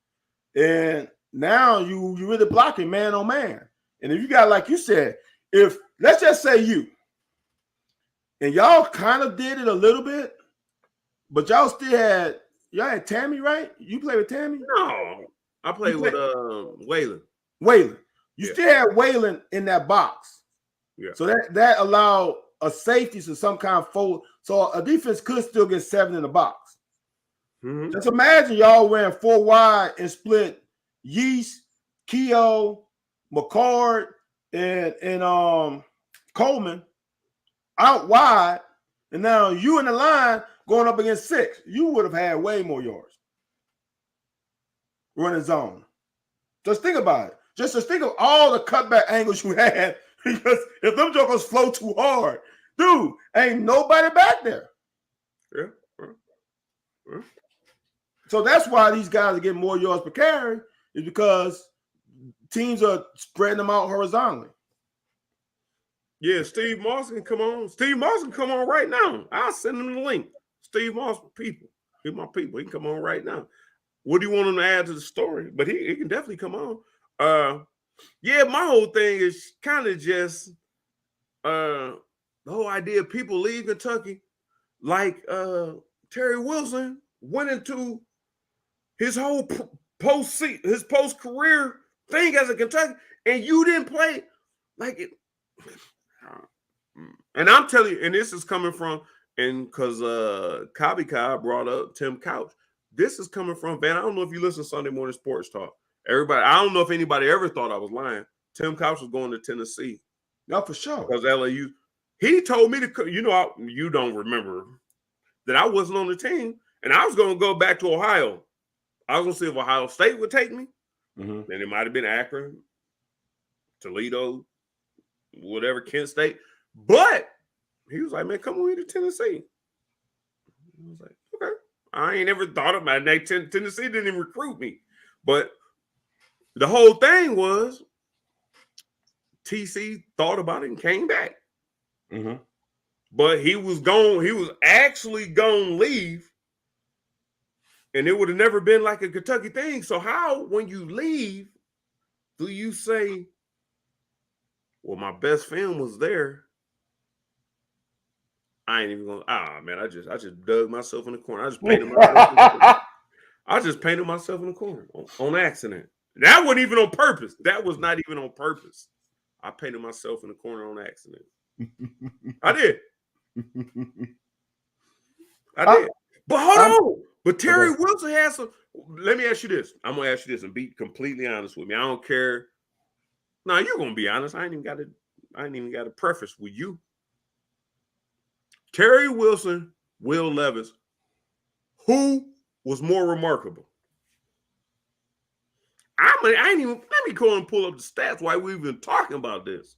Speaker 2: And now you really blocking man on man. And if you got, like you said, if let's just say you, and y'all kind of did it a little bit, but y'all had Tammy, right? You played with Tammy?
Speaker 1: No, I played with Waylon.
Speaker 2: You still had Waylon in that box.
Speaker 1: Yeah.
Speaker 2: So that allowed a safety to some kind of fold. So a defense could still get 7 in the box.
Speaker 1: Mm-hmm.
Speaker 2: Just imagine y'all ran 4 wide and split Yeast, Keogh, McCord, and Coleman out wide, and now you in the line going up against 6. You would have had way more yards running zone. Just think about it. Just think of all the cutback angles you had, because if them jokers flow too hard, dude, ain't nobody back there.
Speaker 1: Yeah.
Speaker 2: So that's why these guys are getting more yards per carry, is because teams are spreading them out horizontally.
Speaker 1: Yeah, Steve Moss can come on. Steve Moss can come on right now. I'll send him the link. Steve Moss, people. He's my people. He can come on right now. What do you want him to add to the story? But he can definitely come on. My whole thing is kind of just the whole idea of people leave Kentucky, like Terry Wilson went into his whole post career thing as a Kentucky, and you didn't play like it. And I'm telling you, and this is coming from, and because Cobby Cobb brought up Tim Couch, this is coming from Van. I don't know if you listen to Sunday Morning Sports Talk. Everybody, I don't know if anybody ever thought I was lying. Tim Couch was going to Tennessee.
Speaker 2: No, for sure.
Speaker 1: Because LAU, he told me to, you don't remember that I wasn't on the team, and I was going to go back to Ohio. I was going to see if Ohio State would take me.
Speaker 2: Mm-hmm.
Speaker 1: And it might have been Akron, Toledo, whatever, Kent State. But he was like, man, come with me to Tennessee. I was like, okay. I ain't ever thought about it. Tennessee didn't even recruit me. But the whole thing was TC thought about it and came back.
Speaker 2: Mm-hmm.
Speaker 1: But he was actually going to leave. And it would have never been like a Kentucky thing. So how, when you leave, do you say, well, my best friend was there. I ain't even gonna. Man, I just dug myself in the corner. I just painted myself in the corner on accident. That wasn't even on purpose. That was not even on purpose. I painted myself in the corner on accident. I did. But hold on. But Terry Wilson has some. Let me ask you this. I'm gonna ask you this and be completely honest with me. I don't care. Now you're gonna be honest. I ain't even got a preface with you. Terry Wilson, Will Levis, who was more remarkable? Let me go and pull up the stats while we've been talking about this.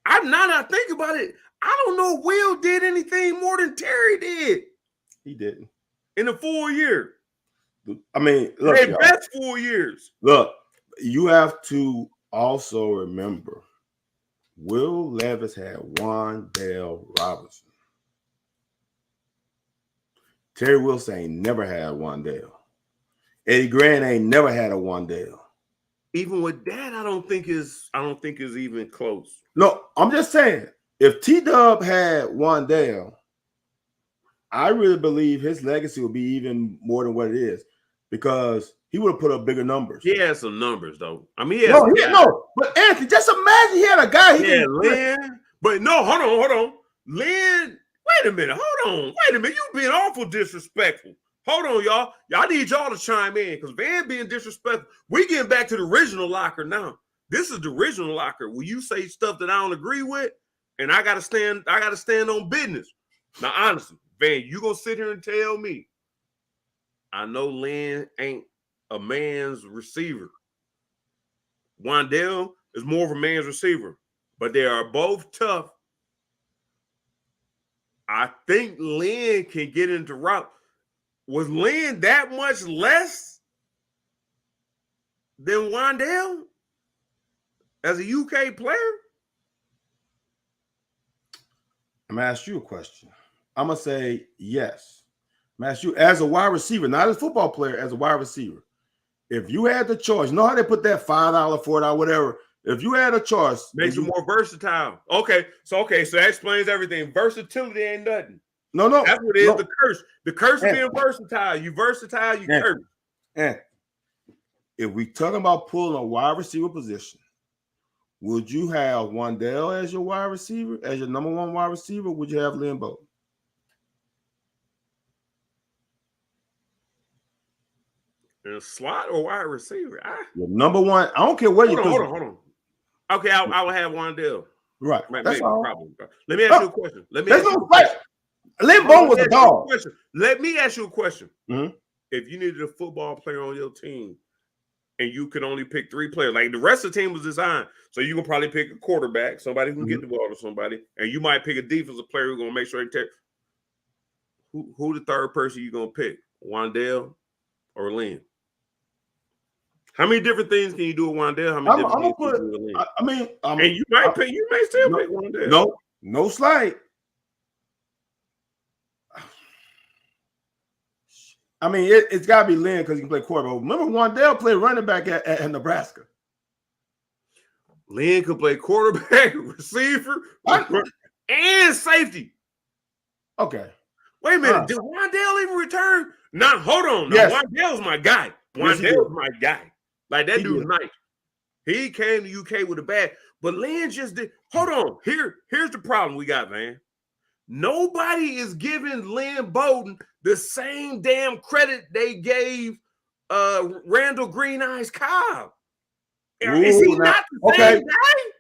Speaker 1: Now that I think about it, I don't know if Will did anything more than Terry did.
Speaker 2: He didn't.
Speaker 1: In the 4 years.
Speaker 2: I mean, look,
Speaker 1: their best 4 years.
Speaker 2: Look, you have to also remember, Will Levis had Wan'Dale Robinson. Terry Wilson ain't never had Wan'Dale. Eddie Grant ain't never had a Wan'Dale.
Speaker 1: Even with that, I don't think is even close.
Speaker 2: No, I'm just saying, if T-Dub had Wan'Dale, I really believe his legacy would be even more than what it is, because he would have put up bigger numbers.
Speaker 1: He had some numbers, though. I mean,
Speaker 2: but Anthony, just imagine he had a guy.
Speaker 1: Lynn. But no, hold on. Lynn, wait a minute. You being awful disrespectful. Hold on, y'all. Y'all need y'all to chime in, because Van being disrespectful. We getting back to the original locker now. This is the original locker. Will you say stuff that I don't agree with? And I gotta stand on business. Now, honestly, Van, you gonna sit here and tell me I know Lynn ain't a man's receiver. Wan'Dale is more of a man's receiver, but they are both tough. I think Lynn can get into route. Was Lynn that much less than Wan'Dale as a UK player?
Speaker 2: I'm gonna ask you a question. I'm gonna say yes. I'm gonna ask you as a wide receiver, not as a football player, as a wide receiver. If you had the choice, you know how they put that $5, $4, whatever. If you had a choice,
Speaker 1: Makes it more versatile. Okay, so that explains everything. Versatility ain't nothing.
Speaker 2: No,
Speaker 1: That's what it is.
Speaker 2: no.
Speaker 1: The curse. The curse of being versatile. You versatile, you curse.
Speaker 2: And if we talking about pulling a wide receiver position, would you have Wan'Dale as your wide receiver, as your number one wide receiver? Would you have Lynn Bowden?
Speaker 1: In a slot or wide receiver?
Speaker 2: Your number one. I don't care where you.
Speaker 1: Hold on. Okay, I would have Wan'Dale.
Speaker 2: Right.
Speaker 1: That's all. Probably. Let me ask you a question.
Speaker 2: Lynn Bowden was a dog.
Speaker 1: Let me ask you a question.
Speaker 2: Mm-hmm.
Speaker 1: If you needed a football player on your team and you could only pick 3 players, like the rest of the team was designed, so you can probably pick a quarterback, somebody who can get the ball to somebody, and you might pick a defensive player who's going to make sure they take. Who the third person you going to pick? Wan'Dale or Lynn? How many different things can you do with Wan'Dale? How many different things can you do with Lynn?
Speaker 2: I mean,
Speaker 1: and you may still pick Wan'Dale.
Speaker 2: No slight. I mean, it's got to be Lynn because he can play quarterback. Remember, Wan'Dale played running back at Nebraska.
Speaker 1: Lynn could play quarterback, receiver, and safety.
Speaker 2: Okay.
Speaker 1: Wait a minute. Did Wan'Dale even return? Now, hold on.
Speaker 2: Yes.
Speaker 1: Wan'Dale's my guy. Wan'Dale's my guy. Like, that dude's nice. He came to UK with a bag, but Lynn just did. Hold on. Here's the problem we got, man. Nobody is giving Lynn Bowden the same damn credit they gave Randall Green Eyes Cobb. Is he not the same guy?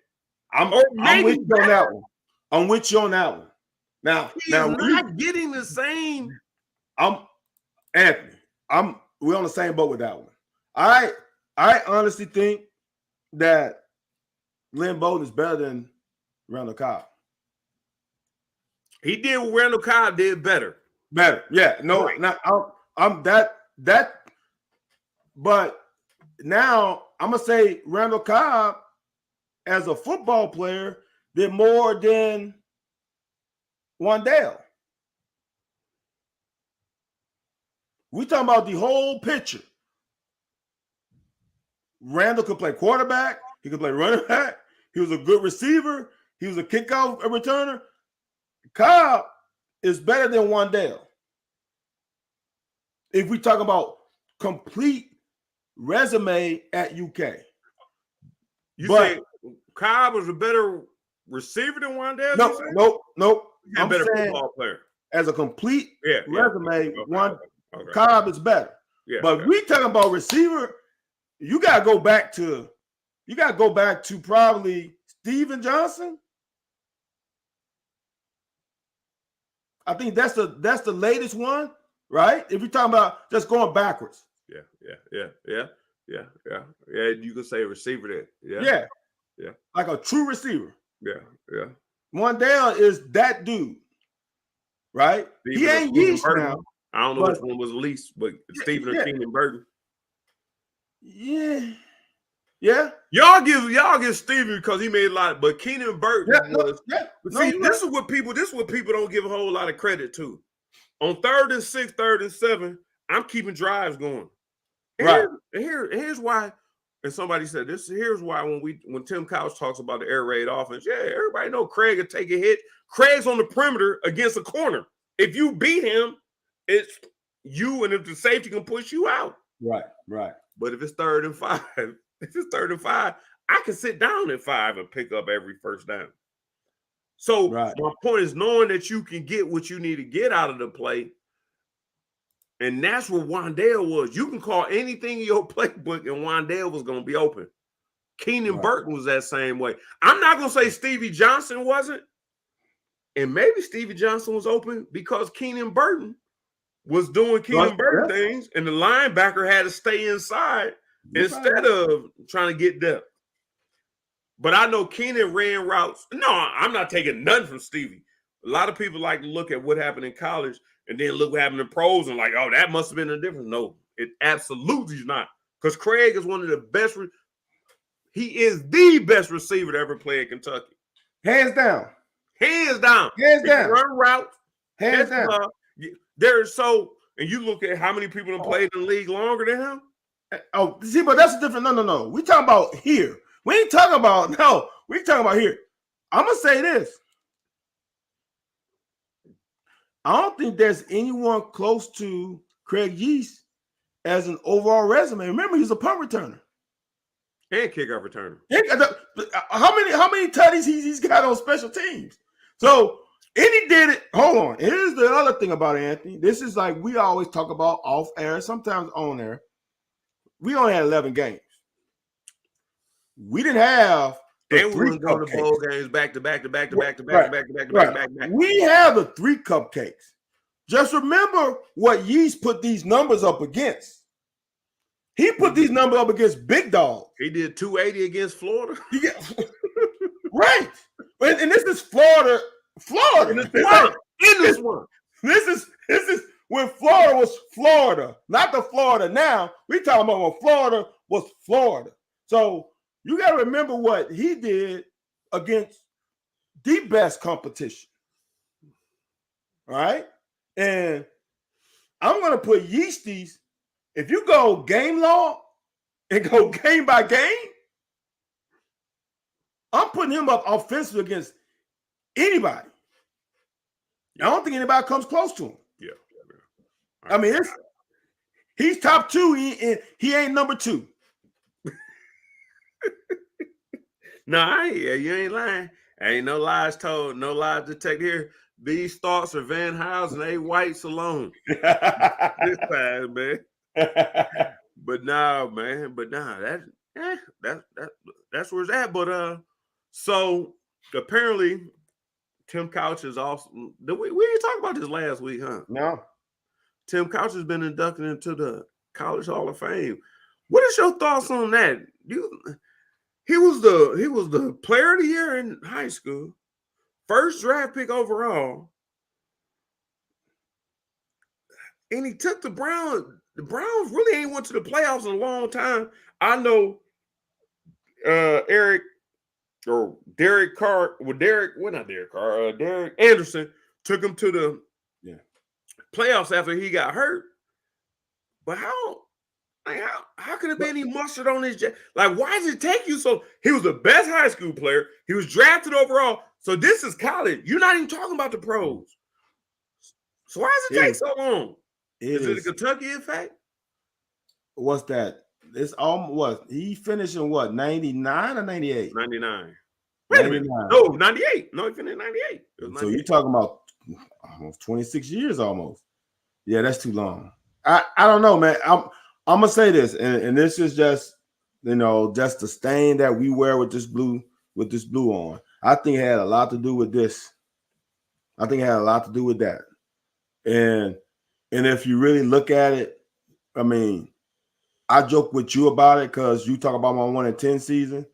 Speaker 2: I'm with you on that one. I'm with you on that one. Now,
Speaker 1: he's not getting the same.
Speaker 2: Anthony. We're on the same boat with that one. I honestly think that Lynn Bowden is better than Randall Cobb.
Speaker 1: He did what Randall Cobb did better.
Speaker 2: Yeah. No, right. I'm that. But now I'm gonna say Randall Cobb as a football player did more than Wan'Dale. We talking about the whole picture. Randall could play quarterback. He could play running back. He was a good receiver. He was a kickoff returner. Cobb is better than Wan'Dale. If we talk about complete resume at UK.
Speaker 1: You say Cobb was a better receiver than Wan'Dale?
Speaker 2: Nope.
Speaker 1: He's a better football player.
Speaker 2: As a complete resume,
Speaker 1: okay.
Speaker 2: Cobb is better.
Speaker 1: Yeah,
Speaker 2: but we talking about receiver, you gotta go back to probably Steven Johnson. I think that's the latest one, right? If you're talking about just going backwards.
Speaker 1: Yeah. You could say receiver there. Yeah.
Speaker 2: Like a true receiver.
Speaker 1: Yeah.
Speaker 2: Wan'Dale is that dude, right? He ain't yeast now.
Speaker 1: I don't know which one was least, but Stephen or Keenan Burton.
Speaker 2: Yeah.
Speaker 1: Y'all give Stephen because he made a lot, but Keenan Burton was. This is what people don't give a whole lot of credit to. On 3rd and 6, 3rd and 7, I'm keeping drives going. And here's why. And somebody said this. Here's why when Tim Couch talks about the air raid offense, everybody know Craig will take a hit. Craig's on the perimeter against a corner. If you beat him, it's you, and if the safety can push you out.
Speaker 2: Right.
Speaker 1: But if it's 3rd and 5, I can sit down at 5 and pick up every first down. So my point is knowing that you can get what you need to get out of the play. And that's what Wan'Dale was. You can call anything in your playbook, and Wan'Dale was going to be open. Keenan Burton was that same way. I'm not gonna say Stevie Johnson wasn't, and maybe Stevie Johnson was open because Keenan Burton was doing Keenan Burton things, and the linebacker had to stay inside instead of trying to get depth. But I know Keenan ran routes. No, I'm not taking nothing from Stevie. A lot of people like to look at what happened in college and then look what happened in pros and like, oh, that must have been a difference. No, it absolutely is not. Because Craig is one of the best. He is the best receiver to ever play at Kentucky.
Speaker 2: Hands down.
Speaker 1: Hands down.
Speaker 2: Hands down.
Speaker 1: Run routes.
Speaker 2: Hands down.
Speaker 1: There's so, and you look at how many people have played in the league longer than him.
Speaker 2: Oh, see, but that's a different. No. We talking about here. We ain't talking about We talking about here. I'm gonna say this. I don't think there's anyone close to Craig Yeast as an overall resume. Remember, he's a punt returner
Speaker 1: and kickoff returner.
Speaker 2: How many tutties he's got on special teams? So, and he did it. Hold on. Here's the other thing about Anthony. This is like we always talk about off air, sometimes on air. We only had 11 games. We didn't have
Speaker 1: and we were going to bowl games back to back.
Speaker 2: We have the 3 cupcakes. Just remember what Yeast put these numbers up against. He put these numbers up against big dogs.
Speaker 1: He did 280 against Florida.
Speaker 2: Right. And this is Florida. This is when Florida was Florida, not the Florida now. We talking about when Florida was Florida. So you got to remember what he did against the best competition. All right? And I'm going to put Yeasties, if you go game log and go game by game, I'm putting him up offensively against anybody. I don't think anybody comes close to him.
Speaker 1: Yeah.
Speaker 2: I mean, he's top 2. He ain't number 2.
Speaker 1: No, you ain't lying. Ain't no lies told, no lies detected here. These thoughts are Van Housen, A. White's alone. This time, man. But nah, man. But nah, that's where it's at. But so apparently Tim Couch is also. We didn't talk about this last week, huh?
Speaker 2: No.
Speaker 1: Tim Couch has been inducted into the College Hall of Fame. What is your thoughts on that? He was the player of the year in high school, first draft pick overall, and he took the Browns. The Browns really ain't went to the playoffs in a long time. I know Derek Anderson took him to the playoffs after he got hurt. But how could it be any mustard on his like? Why did it take you so? He was the best high school player. He was drafted overall. So this is college. You're not even talking about the pros. So why does it take so long? Is it a Kentucky effect?
Speaker 2: What's that? It's what he finished in what 99 or 98?
Speaker 1: 99. Wait a minute. No, 98. No, he finished 98.
Speaker 2: So you're talking about almost 26 years almost. Yeah, that's too long. I don't know, man. I'm gonna say this, and this is just just the stain that we wear with this blue on. I think it had a lot to do with this. I think it had a lot to do with that. And if you really look at it, I mean, I joke with you about it because you talk about my 1-10 season,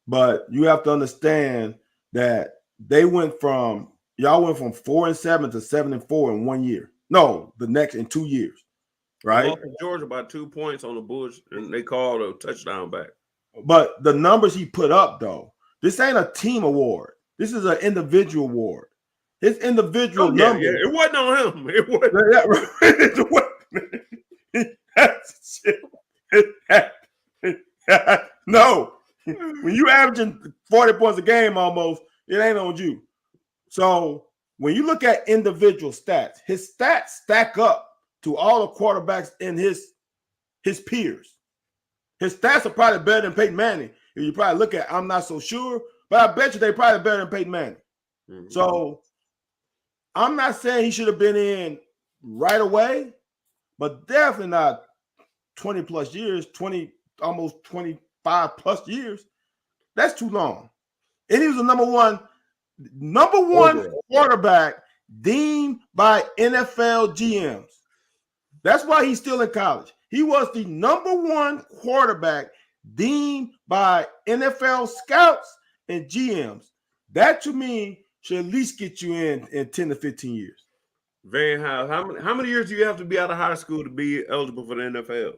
Speaker 2: but you have to understand that y'all went from 4-7 to 7-4 in 1 year. No, the next in 2 years. Right,
Speaker 1: Georgia by 2 points on the Bush, and they called a touchdown back.
Speaker 2: But the numbers he put up, though, this ain't a team award. This is an individual award. His individual numbers.
Speaker 1: Yeah, it wasn't on him. It
Speaker 2: wasn't. No, when you averaging 40 points a game, almost, it ain't on you. So when you look at individual stats, his stats stack up to all the quarterbacks in his peers. His stats are probably better than Peyton Manning. If you probably look at, I'm not so sure, but I bet you they probably better than Peyton Manning. Mm-hmm. So I'm not saying he should have been in right away, but definitely not 20 plus years, almost 25 plus years. That's too long. And he was the number one
Speaker 1: Overall.
Speaker 2: quarterback deemed by NFL GMs. That's why he's still in college. He was the number one quarterback deemed by NFL scouts and GMs. That to me should at least get you in 10 to 15 years.
Speaker 1: Van House, how many years do you have to be out of high school to be eligible for the NFL?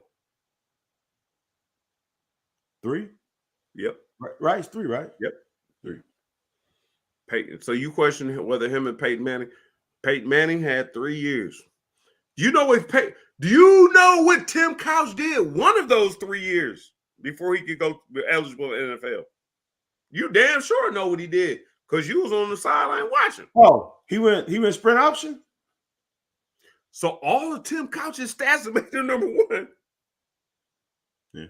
Speaker 2: 3?
Speaker 1: Yep.
Speaker 2: Right? It's 3, right?
Speaker 1: Yep.
Speaker 2: 3.
Speaker 1: Peyton. So you question whether him and Peyton Manning had 3 years. Do you know what Tim Couch did one of those 3 years before he could go eligible for the NFL? You damn sure know what he did because you was on the sideline watching.
Speaker 2: Oh, he went sprint option?
Speaker 1: So all of Tim Couch's stats make him number one.
Speaker 2: Yeah.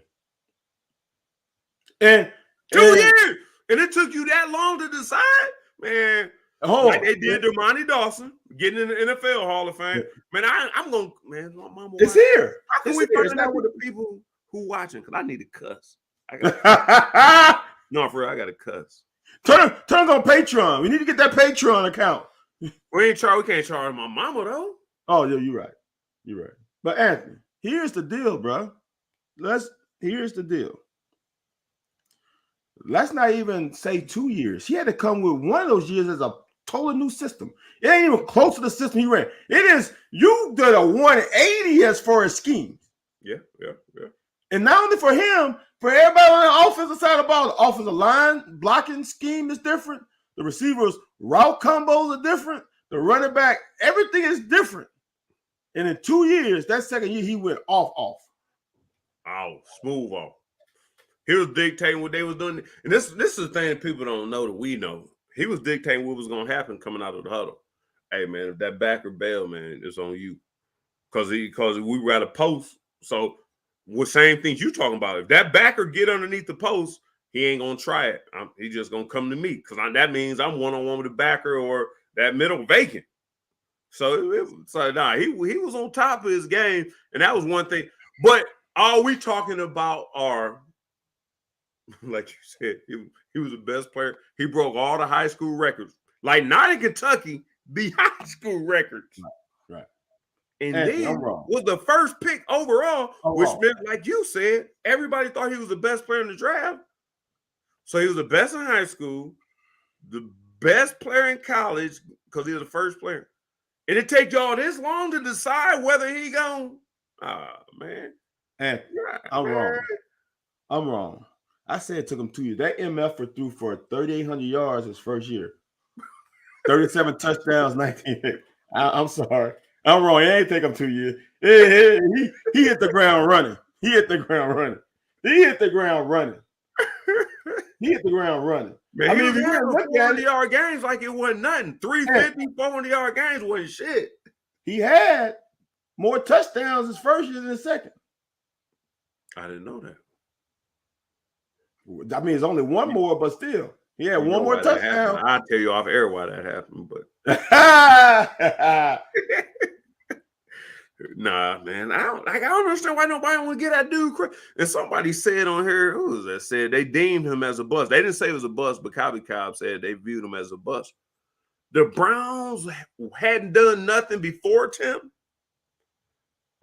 Speaker 2: And
Speaker 1: 2 years. And it took you that long to decide, man. Like they did to Monty Dawson, getting in the NFL Hall of Fame. Yeah. Man, I'm going to, man, my mama.
Speaker 2: It's here.
Speaker 1: How can we find out with the people who watching? Because I need to cuss. No, for real, I got to cuss.
Speaker 2: Turn on Patreon. We need to get that Patreon account.
Speaker 1: We can't charge my mama, though.
Speaker 2: Oh, yeah, you're right. You're right. But Anthony, here's the deal, bro. Here's the deal. Let's not even say 2 years. He had to come with one of those years as a totally new system. It ain't even close to the system he ran. It is, you did a 180 as far as schemes.
Speaker 1: Yeah.
Speaker 2: And not only for him, for everybody on the offensive side of the ball, the offensive line blocking scheme is different. The receivers' route combos are different. The running back, everything is different. And in 2 years, that second year, he went off.
Speaker 1: Oh, smooth off. He was dictating what they was doing. And this is the thing people don't know that we know. He was dictating what was going to happen coming out of the huddle. Hey, man, if that backer bail, man, it's on you. Because we were at a post. So, what same things you talking about. If that backer get underneath the post, he ain't going to try it. He's just going to come to me. Because that means I'm one-on-one with the backer or that middle vacant. So he was on top of his game. And that was one thing. But all we talking about are, like you said, he was the best player. He broke all the high school records. Like not in Kentucky, the high school records.
Speaker 2: Right.
Speaker 1: And then was the first pick overall, which meant, like you said, everybody thought he was the best player in the draft. So he was the best in high school, the best player in college because he was the first player. And it take y'all this long to decide whether he gone. Man.
Speaker 2: And I'm wrong. I'm wrong. I said it took him 2 years. That MF threw for 3,800 yards his first year. 37 touchdowns, 19 hits. I'm sorry. I'm wrong. It ain't take him 2 years. He hit the ground running. He hit the ground running.
Speaker 1: Man, I mean, if you had 400-yard games like it wasn't nothing. 350, 400-yard games wasn't shit.
Speaker 2: He had more touchdowns his first year than his second.
Speaker 1: I didn't know that.
Speaker 2: I mean, it's only one more, but still. He had one more touchdown.
Speaker 1: I'll tell you off air why that happened, but nah, man. I don't understand why nobody want to get that dude credit. And somebody said on here, who was that? Said they deemed him as a bust. They didn't say it was a bust, but Cobb said they viewed him as a bust. The Browns hadn't done nothing before Tim,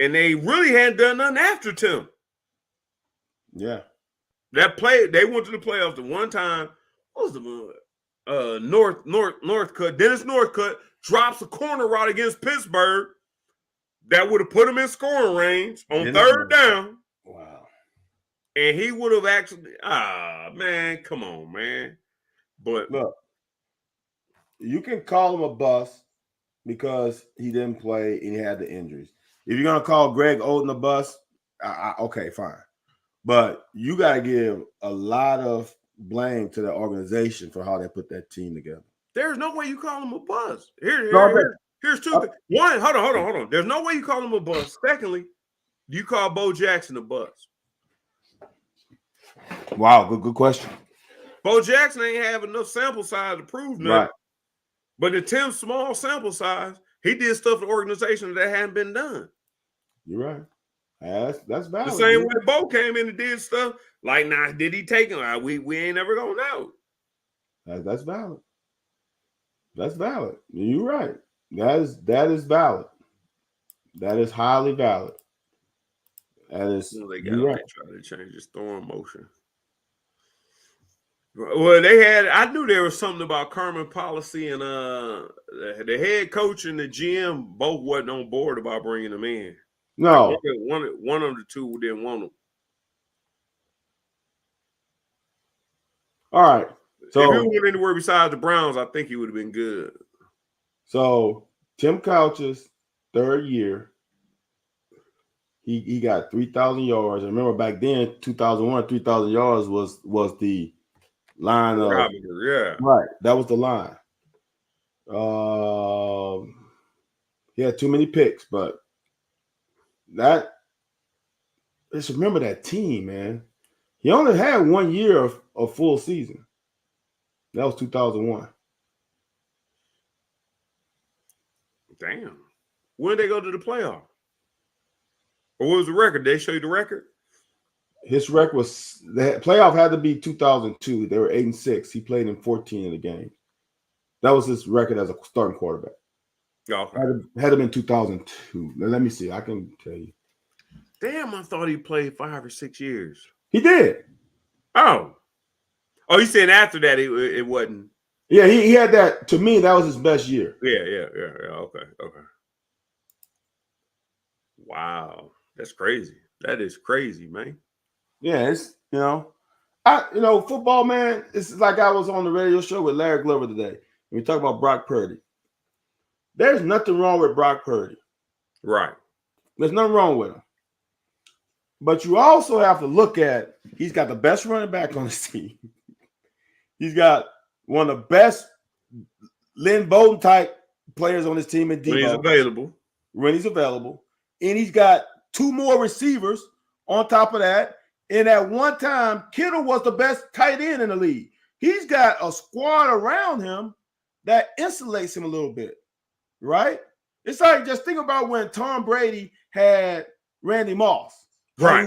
Speaker 1: and they really hadn't done nothing after Tim.
Speaker 2: Yeah.
Speaker 1: They went to the playoffs the one time. What was the Northcutt? Dennis Northcutt drops a corner route against Pittsburgh that would have put him in scoring range on third down.
Speaker 2: Wow.
Speaker 1: And he would have actually, man, come on, man. But
Speaker 2: look, you can call him a bust because he didn't play and he had the injuries. If you're gonna call Greg Oden a bust, okay, fine. But you got to give a lot of blame to the organization for how they put that team together.
Speaker 1: There's no way you call him a bust. Here's two things. One, hold on. There's no way you call him a bust. Secondly, do you call Bo Jackson a bust?
Speaker 2: Wow, good question.
Speaker 1: Bo Jackson ain't have enough sample size to prove nothing. Right. But in Tim's small sample size, he did stuff in the organization that hadn't been done.
Speaker 2: You're right. That's valid.
Speaker 1: The same way Bo came in and did stuff. Like, nah, did he take him? We ain't never gonna know.
Speaker 2: That's valid. That's valid. You're right. That is valid. That is highly valid. That is.
Speaker 1: They
Speaker 2: Right.
Speaker 1: try to change his throwing motion. Well, I knew there was something about Carmen policy, and the head coach and the GM both wasn't on board about bringing him in.
Speaker 2: No,
Speaker 1: like one of the two didn't want him.
Speaker 2: All right. So
Speaker 1: if he went anywhere besides the Browns, I think he would have been good.
Speaker 2: So Tim Couch's third year, he got 3,000 yards. I remember back then, 2001, 3,000 yards was the line of
Speaker 1: yeah.
Speaker 2: Right. That was the line. He had too many picks, but just remember that team, man. He only had 1 year of full season. That was 2001.
Speaker 1: Damn. When did they go to the playoff? Or what was the record? Did they show you the record?
Speaker 2: His record was the playoff had to be 2002. They were 8-6. He played in 14 of the games. That was his record as a starting quarterback.
Speaker 1: Okay.
Speaker 2: Had to been 2002. Now, let me see. I can tell you.
Speaker 1: Damn, I thought he played 5 or 6 years.
Speaker 2: He did.
Speaker 1: Oh, you said after that it wasn't.
Speaker 2: Yeah, he had that. To me, that was his best year.
Speaker 1: Yeah. Okay. Wow, that's crazy. That is crazy, man.
Speaker 2: Yeah, it's football, man. It's like I was on the radio show with Larry Glover today. We talk about Brock Purdy. There's nothing wrong with Brock Purdy.
Speaker 1: Right.
Speaker 2: There's nothing wrong with him. But you also have to look at he's got the best running back on his team. He's got one of the best Lynn Bowden type players on his team in Debo. When he's available. And he's got 2 more receivers on top of that. And at one time, Kittle was the best tight end in the league. He's got a squad around him that insulates him a little bit, right? It's like just think about when Tom Brady had Randy Moss.
Speaker 1: Right.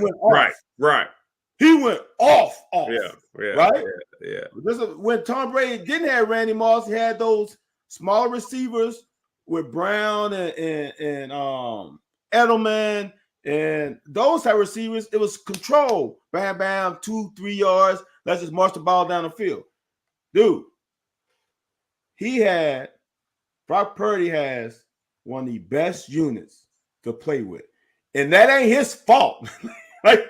Speaker 1: He went off.
Speaker 2: Yeah.
Speaker 1: Right? Yeah.
Speaker 2: This is when Tom Brady didn't have Randy Moss, he had those smaller receivers with Brown and Edelman and those type of receivers. It was control. Bam, bam, 2-3 yards. Let's just march the ball down the field. Dude, Brock Purdy has one of the best units to play with. And that ain't his fault. Like,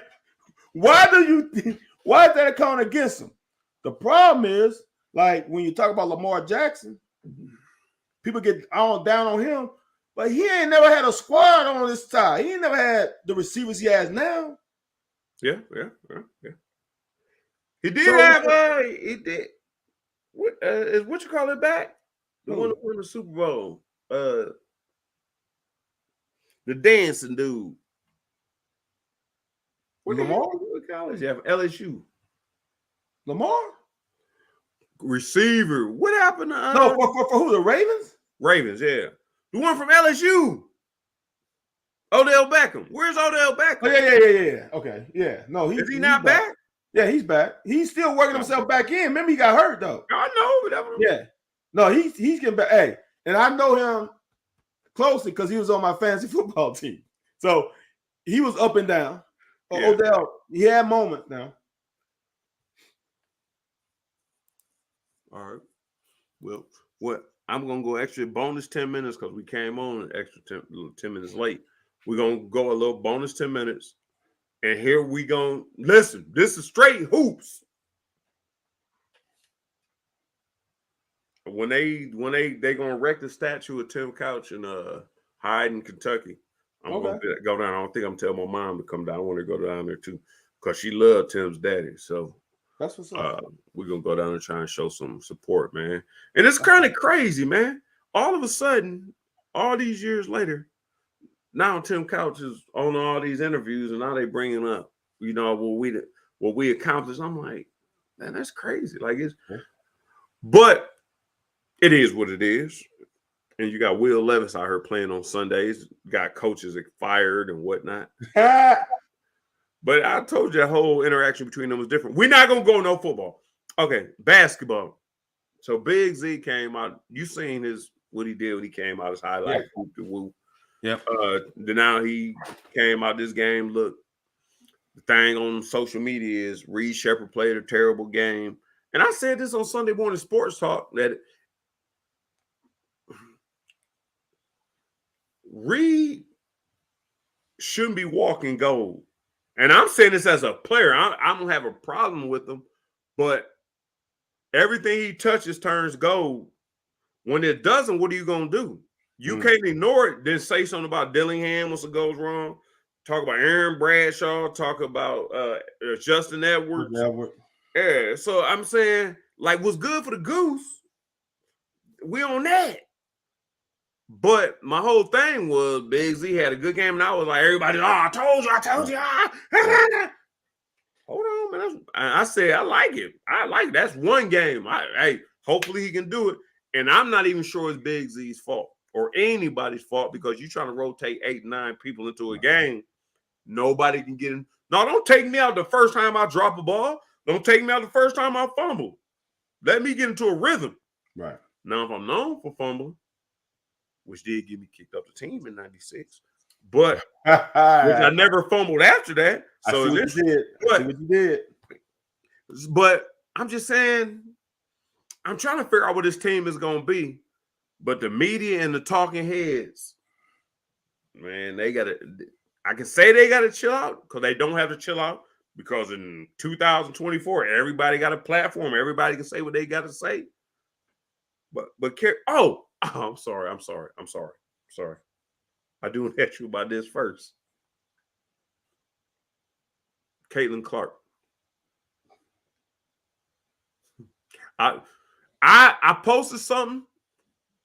Speaker 2: why is that counting against him? The problem is, like, when you talk about Lamar Jackson, people get down on him, but he ain't never had a squad on his side. He ain't never had the receivers he has now.
Speaker 1: Yeah. He did he did. What you call it back? The one that won the Super Bowl. The dancing dude.
Speaker 2: Lamar?
Speaker 1: What college you have? LSU.
Speaker 2: Lamar?
Speaker 1: Receiver. What happened to
Speaker 2: No, for who? The Ravens?
Speaker 1: Ravens, yeah. The one from LSU. Odell Beckham. Where's Odell Beckham?
Speaker 2: Oh, yeah. Okay. Yeah. No,
Speaker 1: is he not back?
Speaker 2: Yeah, he's back. He's still working himself back in. Remember, he got hurt though.
Speaker 1: I know.
Speaker 2: Yeah. No, he's getting back. Hey, and I know him closely because he was on my fantasy football team. So he was up and down. Yeah. Odell, he had moments now.
Speaker 1: All right. Well, what? I'm going to go extra bonus 10 minutes because we came on an extra 10 minutes late. We're going to go a little bonus 10 minutes. And here we go. Listen, this is straight hoops. When they gonna erect the statue of Tim Couch in Hyde, Kentucky, I'm gonna go down. I don't think I'm telling my mom to come down. I want to go down there too because she loved Tim's daddy. So
Speaker 2: that's what's up.
Speaker 1: We're gonna go down and try and show some support, man. And it's kind of crazy, man. All of a sudden, all these years later, now Tim Couch is on all these interviews, and now they bringing up, what we accomplished. I'm like, man, that's crazy. Like but it is what it is. And you got Will Levis out here playing on Sundays. Got coaches that fired and whatnot. But I told you that whole interaction between them was different. We're not gonna go no football. Okay, basketball. So Big Z came out. You seen what he did when he came out, his highlight.
Speaker 2: Yep.
Speaker 1: Then now he came out this game. Look, the thing on social media is Reed Shepherd played a terrible game. And I said this on Sunday Morning Sports Talk that Reed shouldn't be walking gold. And I'm saying this as a player. I don't have a problem with him, but everything he touches turns gold. When it doesn't, what are you going to do? You can't ignore it, then say something about Dillingham once it goes wrong. Talk about Aaron Bradshaw. Talk about Justin Edwards. Yeah, so I'm saying, like, what's good for the goose, we on that. But my whole thing was Big Z had a good game, and I was like, everybody, I told you. Hold on, man. I said, I like it. That's one game. Hey, hopefully he can do it. And I'm not even sure it's Big Z's fault or anybody's fault because you're trying to rotate 8, 9 people into a game. Nobody can get in. No, don't take me out the first time I drop a ball. Don't take me out the first time I fumble. Let me get into a rhythm.
Speaker 2: Right.
Speaker 1: Now, if I'm known for fumbling, which did get me kicked off the team in 96, but which I never fumbled after that. So
Speaker 2: I see what you did.
Speaker 1: But I'm just saying, I'm trying to figure out what this team is going to be. But the media and the talking heads, man, they got to – I can say they got to chill out because they don't have to chill out because in 2024, everybody got a platform. Everybody can say what they got to say. But I'm sorry. I do want to ask you about this first. Caitlin Clark. I posted something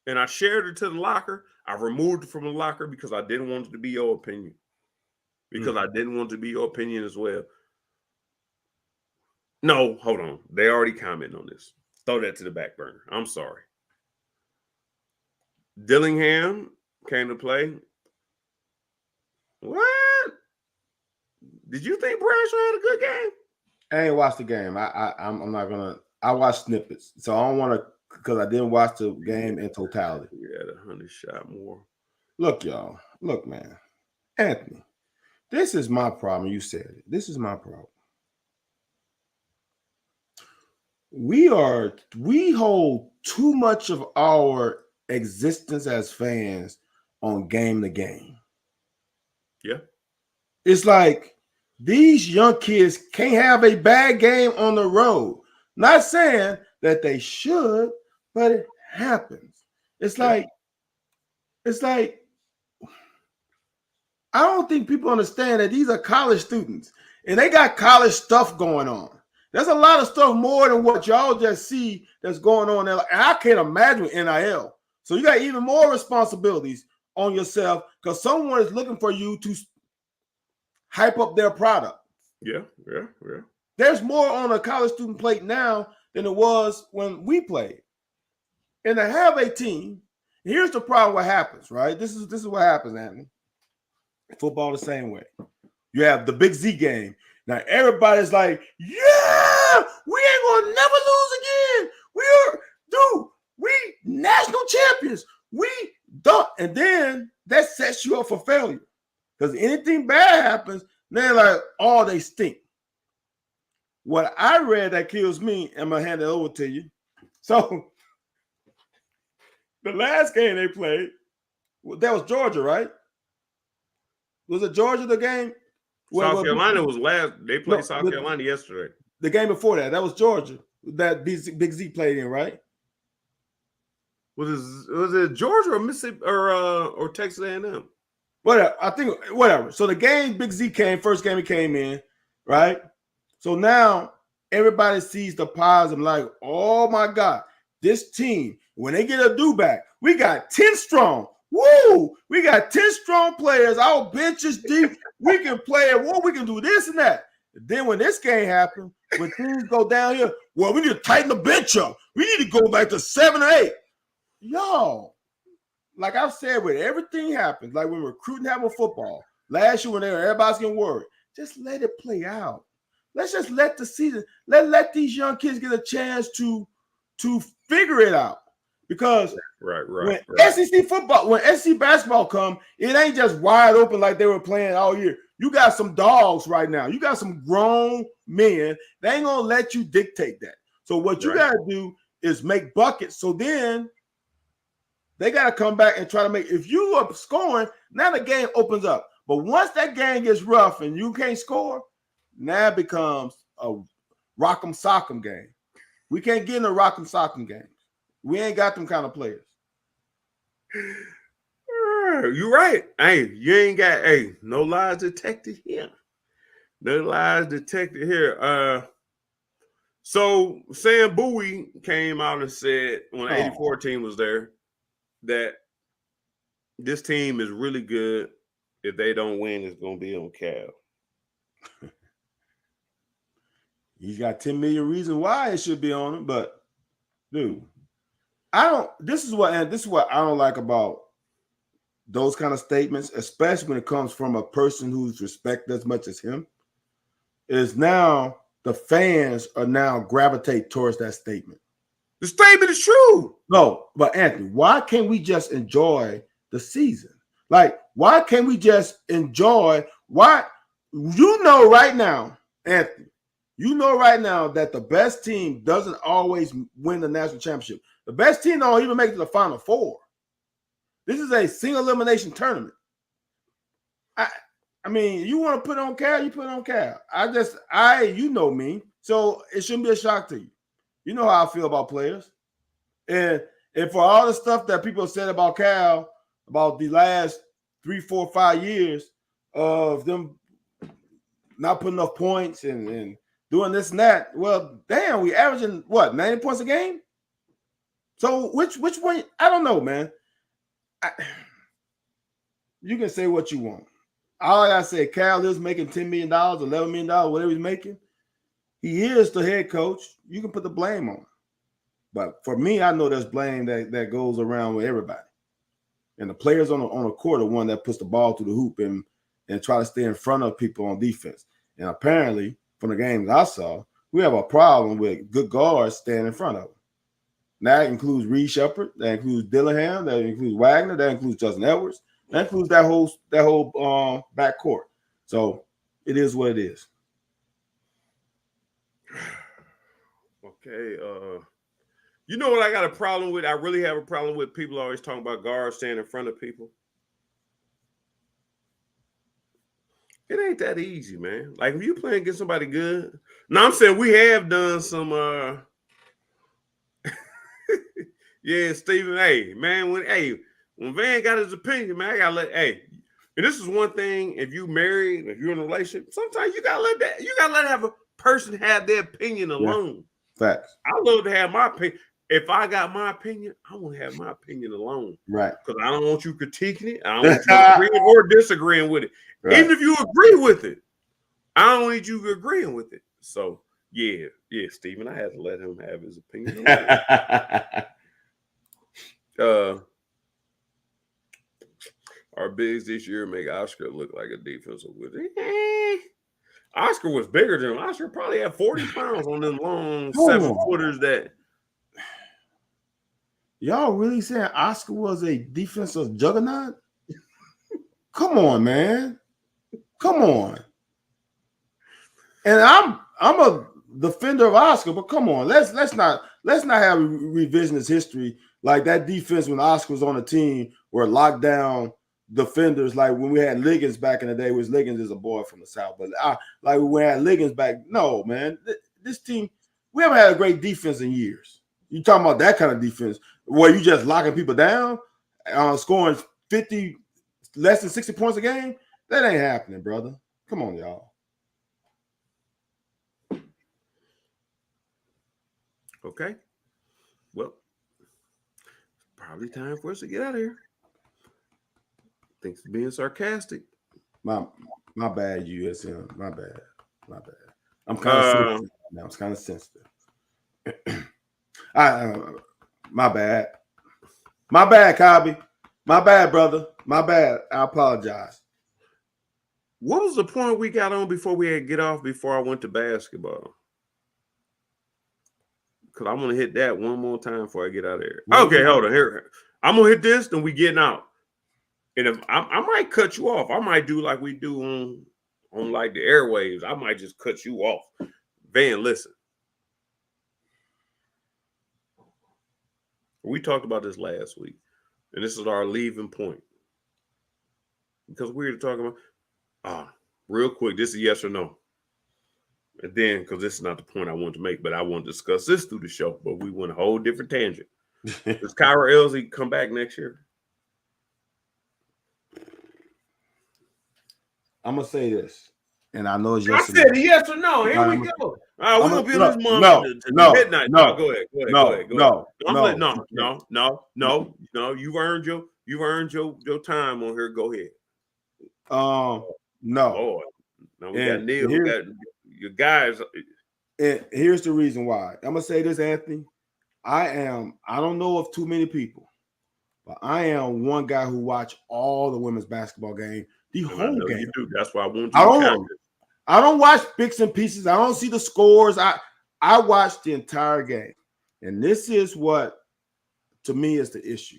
Speaker 1: and I shared it to the locker. I removed it from the locker because I didn't want it to be your opinion. I didn't want it to be your opinion as well. No, hold on. They already commented on this. Throw that to the back burner. I'm sorry. Dillingham came to play. What? Did you think Bradshaw had a good game?
Speaker 2: I ain't watched the game. I'm not gonna. I watched snippets, so I don't want to because I didn't watch the game in totality.
Speaker 1: We had 100 shot more.
Speaker 2: Look, y'all. Look, man. Anthony, this is my problem. You said it. This is my problem. We hold too much of our existence as fans on game to game.
Speaker 1: Yeah.
Speaker 2: It's like these young kids can't have a bad game on the road. Not saying that they should, but it happens. It's like I don't think people understand that these are college students and they got college stuff going on. There's a lot of stuff more than what y'all just see that's going on there. And I can't imagine NIL. So you got even more responsibilities on yourself because someone is looking for you to hype up their product.
Speaker 1: Yeah.
Speaker 2: There's more on a college student plate now than it was when we played. And to have a team, here's the problem what happens, right? This is what happens, Anthony. Football the same way. You have the Big Z game. Now everybody's like, yeah, we ain't gonna never lose again. We national champions. We done. And then that sets you up for failure. Because anything bad happens, they're like, oh, they stink. What I read that kills me, I'm gonna hand it over to you. So the last game they played, that was Georgia, right? Was it Georgia the game?
Speaker 1: South Carolina was last. They played South Carolina yesterday.
Speaker 2: The game before that was Georgia that Big Z played in, right?
Speaker 1: Was it Georgia or Mississippi or Texas A&M?
Speaker 2: Whatever. I think whatever. So the game Big Z came, first game he came in, right? So now everybody sees the positive, like, oh my God, this team, when they get a do back, we got 10 strong. Woo! We got 10 strong players. Our bench is deep. We can play at war. We can do this and that. Then when this game happens, when things go down here, well, we need to tighten the bench up. We need to go back to 7 or 8. Y'all, like I've said, when everything happens, like when recruiting happened with football last year, when everybody's getting worried, just let it play out. Let's just let the season, let these young kids get a chance to figure it out. Because when SEC football, when SEC basketball come, it ain't just wide open like they were playing all year. You got some dogs right now. You got some grown men. They ain't gonna let you dictate that. So what you gotta do is make buckets. So then they gotta come back and try to make. If you are scoring, now the game opens up. But once that game gets rough and you can't score, now it becomes a rock'em sock'em game. We can't get in a rock'em sock'em game. We ain't got them kind of players.
Speaker 1: You're right. Hey, you ain't got no lies detected here. No lies detected here. So Sam Bowie came out and said when the 84 team was there that this team is really good. If they don't win, it's gonna be on Cal.
Speaker 2: He's got 10 million reasons why it should be on him, but dude, this is what I don't like about those kind of statements, especially when it comes from a person who's respected as much as him, is now the fans are now gravitate towards that statement.
Speaker 1: The statement is true.
Speaker 2: No, but Anthony, why can't we just enjoy the season? Like, why can't we just enjoy? Why? You know right now, Anthony, you know right now that the best team doesn't always win the national championship. The best team don't even make it to the Final Four. This is a single elimination tournament. I mean, you want to put on Cal, you put on Cal. You know me, so it shouldn't be a shock to you. You know how I feel about players. And for all the stuff that people said about Cal, about the last 3, 4, 5 years of them not putting enough points and doing this and that, well, damn, we averaging what, 90 points a game? So which one? I don't know, man. You can say what you want. All I say, Cal is making $10 million, $11 million, whatever he's making. He is the head coach. You can put the blame on him. But for me, I know there's blame that goes around with everybody. And the players on the court are one that puts the ball through the hoop and try to stay in front of people on defense. And apparently, from the games I saw, we have a problem with good guards staying in front of them. That includes Reed Shepherd, that includes Dillingham, that includes Wagner, that includes Justin Edwards, that includes that whole backcourt. So it is what it is.
Speaker 1: Okay. You know what I got a problem with? I really have a problem with people always talking about guards staying in front of people. It ain't that easy, man. Like if you playing against somebody good. Now I'm saying we have done some yeah, Stephen. Hey, man, when Van got his opinion, man, I gotta let and this is one thing. If you married, if you're in a relationship, sometimes you gotta let have a person have their opinion alone.
Speaker 2: Yeah. Facts.
Speaker 1: I love to have my opinion. If I got my opinion, I want to have my opinion alone.
Speaker 2: Right.
Speaker 1: Because I don't want you critiquing it. I don't want you agreeing or disagreeing with it. Right. Even if you agree with it, I don't need you agreeing with it. So yeah, Stephen, I had to let him have his opinion. Our bigs this year make Oscar look like a defensive wizard. Oscar was bigger than him. Oscar probably had 40 pounds on them long 7-footers that.
Speaker 2: Y'all really saying Oscar was a defensive juggernaut? Come on, man. Come on. And I'm a defender of Oscar, but come on, let's not have revisionist history like that defense when Oscar was on the team were locked down defenders like when we had Liggins back in the day, which Liggins is a boy from the South, but like we had Liggins back. No, man, this team, we haven't had a great defense in years. You talking about that kind of defense where you just locking people down, scoring 50, less than 60 points a game? That ain't happening, brother. Come on, y'all.
Speaker 1: Okay. Well, probably time for us to get out of here. Thanks for being sarcastic.
Speaker 2: My bad, USM. My bad. I'm kind of sensitive now. It's kind of sensitive. My bad, Cobby. My bad, brother. My bad. I apologize.
Speaker 1: What was the point we got on before we had to get off before I went to basketball? Because I want to hit that one more time before I get out of here. Okay, hold on. Here, I'm gonna hit this, then we getting out. And if I might cut you off, I might do like we do on like the airwaves. I might just cut you off. Van, listen. We talked about this last week, and this is our leaving point. Because we were talking about, real quick, this is yes or no. And then, because this is not the point I want to make, but I want to discuss this through the show, but we went a whole different tangent. Does Kyra Elsie come back next year?
Speaker 2: I'm going to say this, and I know it's yes
Speaker 1: I said yes or no. Here we go. All right, we're going to be on this month to midnight. No, go ahead. No. You've earned your time on here. Go ahead.
Speaker 2: No.
Speaker 1: Lord. Now we got Neil. We got your guys.
Speaker 2: And here's the reason why. I'm gonna say this, Anthony. I don't know of too many people, but I am one guy who watch all the women's basketball game, the whole game.
Speaker 1: You do. That's why I want you
Speaker 2: I don't watch bits and pieces. I don't see the scores. I watch the entire game. And this is what, to me, is the issue.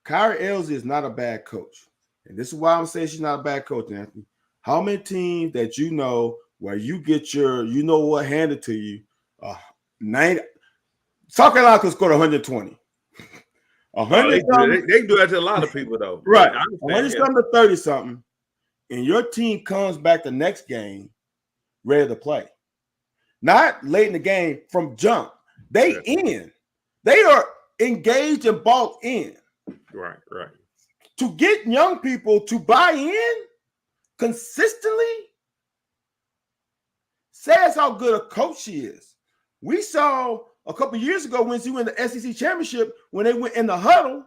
Speaker 2: Kyra Elsie is not a bad coach. And this is why I'm saying she's not a bad coach, Anthony. How many teams that you know where you get your, you know what, handed to you, 90, South Carolina could score 120. 100
Speaker 1: they do that to a lot of people, though.
Speaker 2: Right. 100 something to 30 something, and your team comes back the next game ready to play. Not late in the game from jump. They are engaged and bought in.
Speaker 1: Right.
Speaker 2: To get young people to buy in consistently says how good a coach she is. We saw a couple years ago when she went to the SEC championship, when they went in the huddle,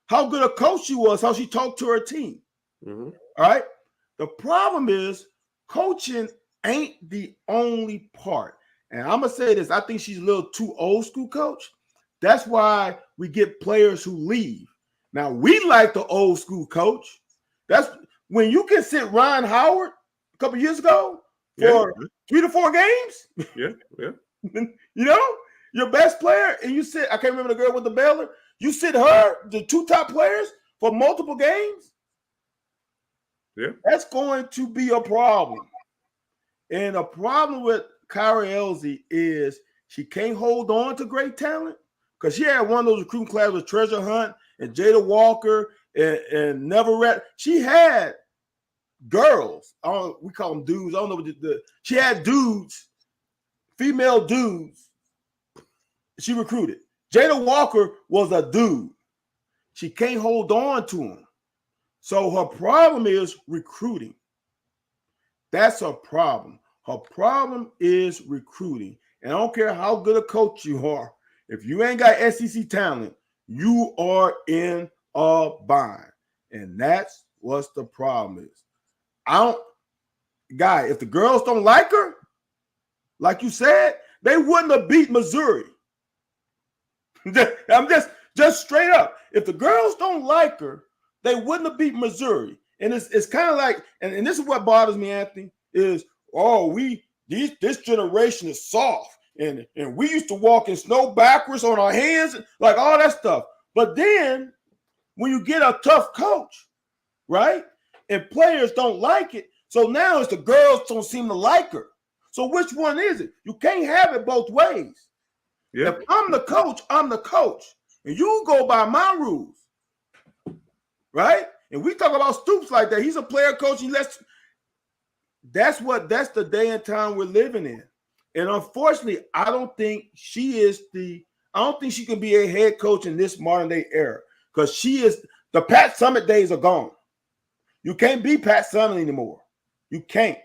Speaker 2: how good a coach she was, how she talked to her team.
Speaker 1: Mm-hmm.
Speaker 2: All right. The problem is coaching ain't the only part. And I'm going to say this. I think she's a little too old school coach. That's why we get players who leave. Now, we like the old school coach. That's when you can sit Ryan Howard a couple years ago for 3 to 4 games.
Speaker 1: Yeah.
Speaker 2: You know, your best player, and you sit, I can't remember the girl with the Baylor. You sit her, the 2 top players, for multiple games.
Speaker 1: Yeah.
Speaker 2: That's going to be a problem. And a problem with Kyra Elsie is she can't hold on to great talent, because she had one of those recruiting classes with Treasure Hunt and Jada Walker and Never Rat. She had girls. We call them dudes. I don't know what she had dudes, female dudes. She recruited. Jada Walker was a dude. She can't hold on to him. So her problem is recruiting. That's her problem. Her problem is recruiting. And I don't care how good a coach you are. If you ain't got SEC talent, you are in a bind. And that's what the problem is. If the girls don't like her, like you said, they wouldn't have beat Missouri. I'm just straight up. If the girls don't like her, they wouldn't have beat Missouri. And it's kind of like, and this is what bothers me, Anthony, is this generation is soft. And we used to walk in snow backwards on our hands, like all that stuff. But then when you get a tough coach, right, and players don't like it, so now it's the girls don't seem to like her. So which one is it? You can't have it both ways. Yeah. If I'm the coach, I'm the coach. And you go by my rules, right? And we talk about Stoops like that. He's a player coach. That's the day and time we're living in. And unfortunately, I don't think she can be a head coach in this modern day era, because the Pat Summitt days are gone. You can't be Pat Summitt anymore. You can't.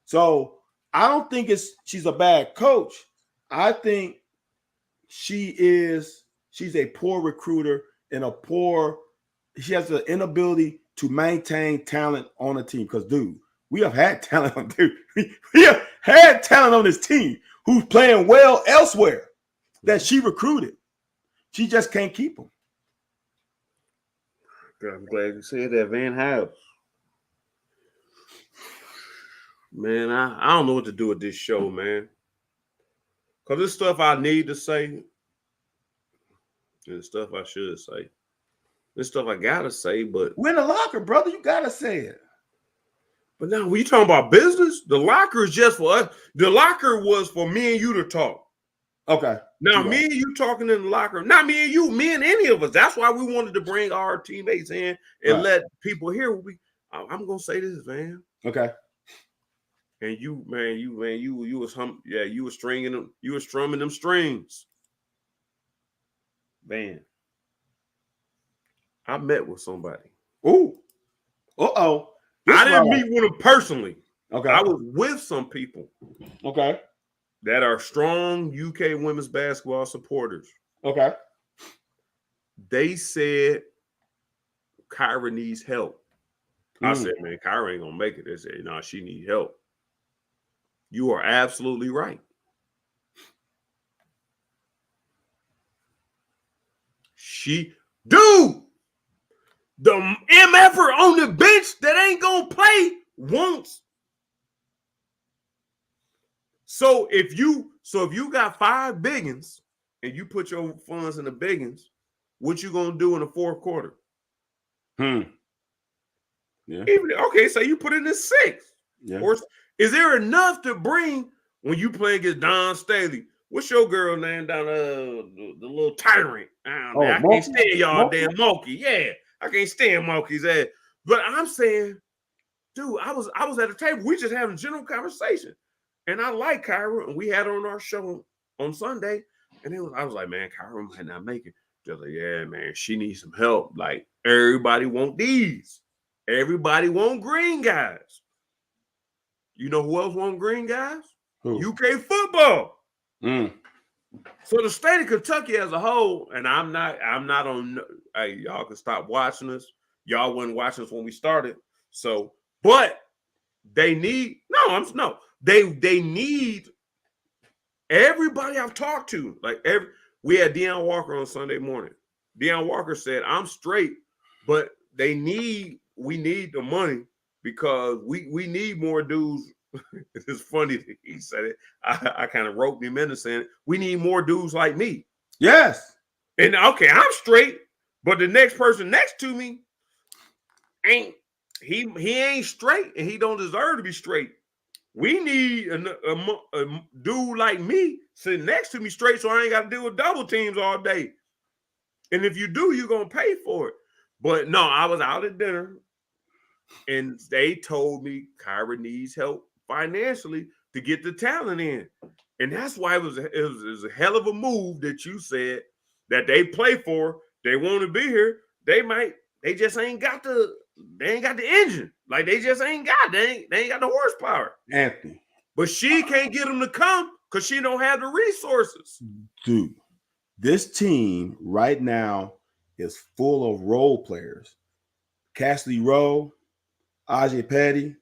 Speaker 2: So I don't think she's a bad coach. I think she's a poor recruiter and she has an inability to maintain talent on a team. Because, dude, we have had talent on this team who's playing well elsewhere that she recruited. She just can't keep him.
Speaker 1: I'm glad you said that, Van House. Man, I don't know what to do with this show, man. Because this stuff I need to say, and stuff I should say. This stuff I gotta say, but
Speaker 2: we're in the locker, brother. You gotta say it.
Speaker 1: But now when you talking about business, the locker is just for us. The locker was for me and you to talk.
Speaker 2: Okay.
Speaker 1: Now, me and you talking in the locker, not me and you, me and any of us. That's why we wanted to bring our teammates in and let people hear. I'm gonna say this, man.
Speaker 2: Okay.
Speaker 1: And you was you were stringing them, you were strumming them strings. Man, I met with somebody.
Speaker 2: Ooh. Uh-oh.
Speaker 1: I didn't meet with them personally.
Speaker 2: Okay.
Speaker 1: I was with some people.
Speaker 2: Okay.
Speaker 1: That are strong UK women's basketball supporters.
Speaker 2: Okay.
Speaker 1: They said Kyra needs help. I said, man, Kyra ain't gonna make it. They said, no, she needs help. You are absolutely right. The MFer on the bench that ain't gonna play once. So if you got 5 biggins and you put your funds in the biggins, what you gonna do in the fourth quarter?
Speaker 2: Yeah.
Speaker 1: Okay, so you put it in 6.
Speaker 2: Yeah.
Speaker 1: Or is there enough to bring when you play against Don Staley? What's your girl name down the little tyrant? I can't stand y'all damn monkey. Yeah, I can't stand monkey's ass. But I'm saying, dude, I was at the table. We just having a general conversation. And I like Kyra, and we had her on our show on Sunday. And I was like, man, Kyra might not make it. Just like, yeah, man, she needs some help. Like, everybody want these. Everybody want green guys. You know who else want green guys?
Speaker 2: Who?
Speaker 1: UK football. So the state of Kentucky as a whole, and I'm not on. Hey, y'all can stop watching us. Y'all wasn't watching us when we started. So, but they need they need everybody I've talked to. We had Deion Walker on Sunday morning. Deion Walker said, "I'm straight, but we need the money because we need more dudes." It's funny that he said it. I kind of roped him into saying, we need more dudes like me.
Speaker 2: Yes.
Speaker 1: And okay, I'm straight, but the next person next to me ain't straight, and he don't deserve to be straight. We need a dude like me sitting next to me straight, so I ain't got to deal with double teams all day. And if you do, you're gonna pay for it. But no, I was out at dinner, and they told me Kyra needs help financially to get the talent in. And that's why it was a hell of a move that you said that they play for. They want to be here. They just ain't got the engine. Like they just ain't got, they ain't got the horsepower.
Speaker 2: Anthony.
Speaker 1: But she can't get them to come because she don't have the resources.
Speaker 2: Dude, this team right now is full of role players. Cassidy Rowe, Ajay Petty,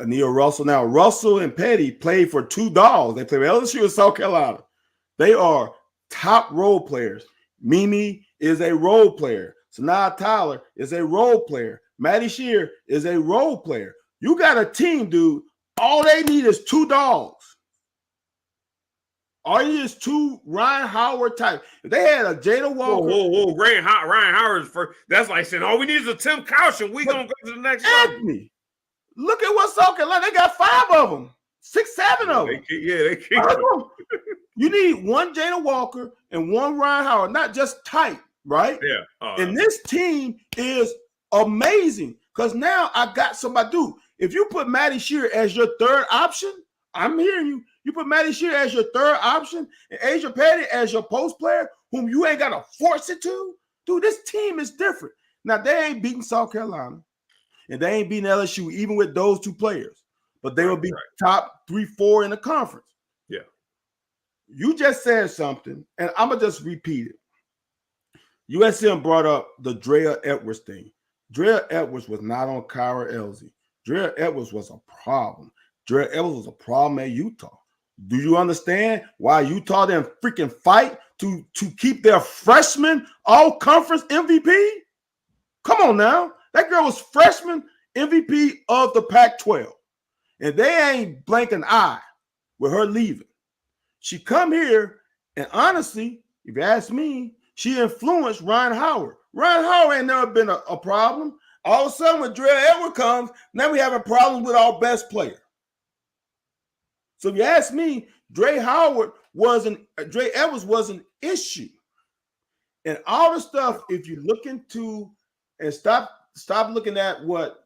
Speaker 2: Neil Russell. Now, Russell and Petty played for 2 dogs. They played with LSU and South Carolina. They are top role players. Mimi is a role player. Sanaa Tyler is a role player. Maddie Shear is a role player. You got a team, dude. All they need is 2 dogs. All you need is 2 Ryan Howard type. If they had a Jada Walker.
Speaker 1: Whoa. Ryan Howard is first. That's like saying all we need is a Tim Caution. We gonna go to the next
Speaker 2: Anthony. Look at what's South Carolina. They got 5 of them, 6, 7 of them.
Speaker 1: They keep.
Speaker 2: You need 1 Jada Walker and 1 Ryan Howard, not just tight, right?
Speaker 1: Yeah.
Speaker 2: And this team is amazing because now I got somebody. Dude, if you put Maddie Shear as your 3rd option, I'm hearing you. You put Maddie Shear as your 3rd option and Asia Petty as your post player, whom you ain't got to force it to. Dude, this team is different. Now, they ain't beating South Carolina. And they ain't beating LSU, even with those 2 players. But they will be top 3, 4 in the conference.
Speaker 1: Yeah.
Speaker 2: You just said something, and I'm going to just repeat it. USM brought up the Drea Edwards thing. Drea Edwards was not on Kyra Elzy. Drea Edwards was a problem. Drea Edwards was a problem at Utah. Do you understand why Utah didn't freaking fight to keep their freshman all-conference MVP? Come on now. That girl was freshman MVP of the Pac-12. And they ain't blink an eye with her leaving. She come here, and honestly, if you ask me, she influenced Ryan Howard. Ryan Howard ain't never been a problem. All of a sudden, when Dre Edwards comes, now we have a problem with our best player. So if you ask me, Dre Edwards was an issue. And all the stuff, if you look into and stop looking at what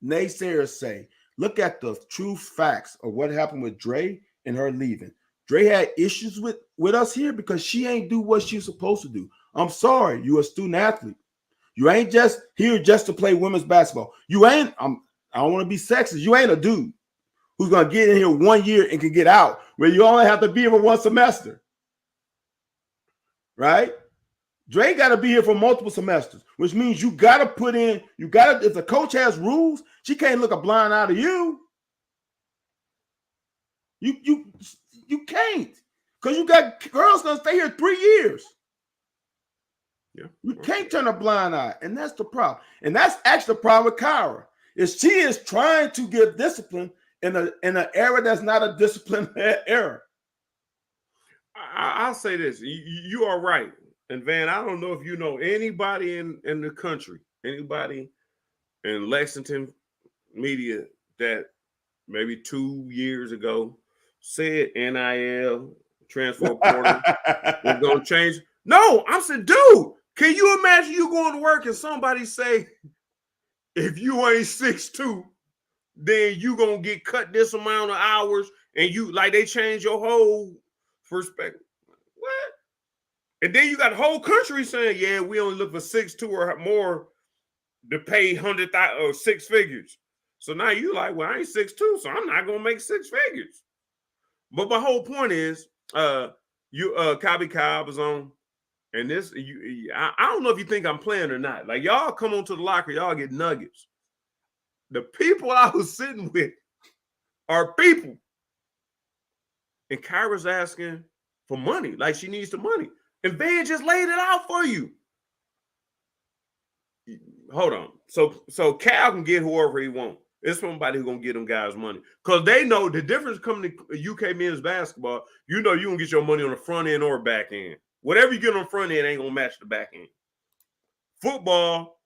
Speaker 2: naysayers say, look at the true facts of what happened with Dre and her leaving. Dre had issues with us here because she ain't do what she's supposed to do. I'm sorry, you're a student athlete. You ain't just here just to play women's basketball. You ain't, I don't want to be sexist. You ain't a dude who's going to get in here 1 year and can get out, where you only have to be here for one semester. Right? Dre got to be here for multiple semesters, which means you got to put in, if the coach has rules, she can't look a blind eye to you. You can't, because you got girls going to stay here 3 years.
Speaker 1: Yeah.
Speaker 2: You can't turn a blind eye, and that's the problem. And that's actually the problem with Kyra, is she is trying to give discipline in an era that's not a disciplined era.
Speaker 1: I'll say this. You are right. And Van, I don't know if you know anybody in the country, anybody in Lexington media that maybe 2 years ago said NIL transfer portal was going to change. No, I'm saying, dude, can you imagine you going to work and somebody say, if you ain't 6'2", then you going to get cut this amount of hours, and you, like, they change your whole perspective. What? And then you got the whole country saying, yeah, we only look for 6'2" or more to pay 100,000 or 6 figures. So now you like, well, I ain't 6'2", so I'm not gonna make 6 figures. But my whole point is, Cobby Cobb is on, and this, I don't know if you think I'm playing or not. Like, y'all come onto the locker, y'all get nuggets. The people I was sitting with are people, and Kyra's asking for money, like she needs the money. And Van just laid it out for you. Hold on. So Cal can get whoever he wants. It's somebody who's going to get them guys money. Because they know the difference coming to UK men's basketball, you know you're going to get your money on the front end or back end. Whatever you get on the front end ain't going to match the back end. Football,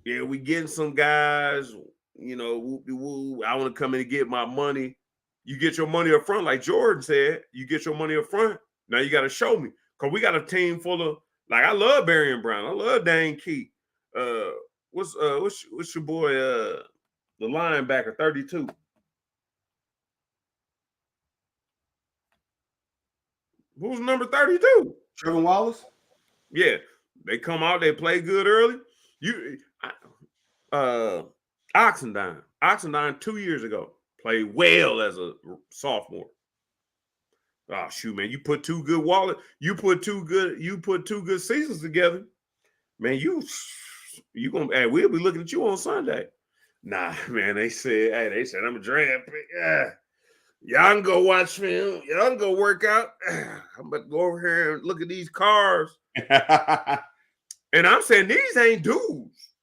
Speaker 1: yeah, we getting some guys, you know, whoop-de-woo, I want to come in and get my money. You get your money up front, like Jordan said. You get your money up front. Now you got to show me. Because we got a team full of, like, I love Barry Brown. I love Dane Key. What's your boy, the linebacker, 32? Who's number 32?
Speaker 2: Trevor Wallace?
Speaker 1: Yeah. They come out, they play good early. Oxendine 2 years ago played well as a sophomore. Oh shoot, man! You put two good seasons together, man. You gonna, hey, we'll be looking at you on Sunday. Nah, man. They said I'm a draft pick. Y'all can go watch film. Y'all can go work out. I'm about to go over here and look at these cars. And I'm saying these ain't dudes.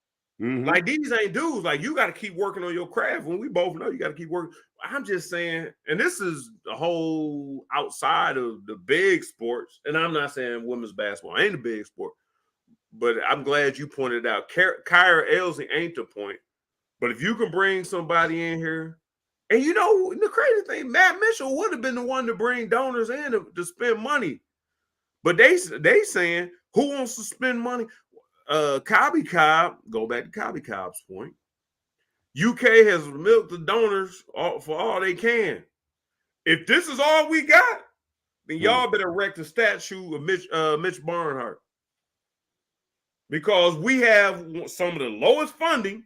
Speaker 1: Mm-hmm. Like, these ain't dudes. Like, you got to keep working on your craft. When we both know you got to keep working. I'm just saying, and this is a whole outside of the big sports, and I'm not saying women's basketball ain't a big sport, but I'm glad you pointed out. Kyra Elsie ain't the point. But if you can bring somebody in here, and you know, the crazy thing, Matt Mitchell would have been the one to bring donors in to spend money. But they saying, who wants to spend money? Cobby Cobb, go back to Cobby Cobb's point. UK has milked the donors for all they can. If this is all we got, then y'all better erect a statue of Mitch Barnhart. Because we have some of the lowest funding,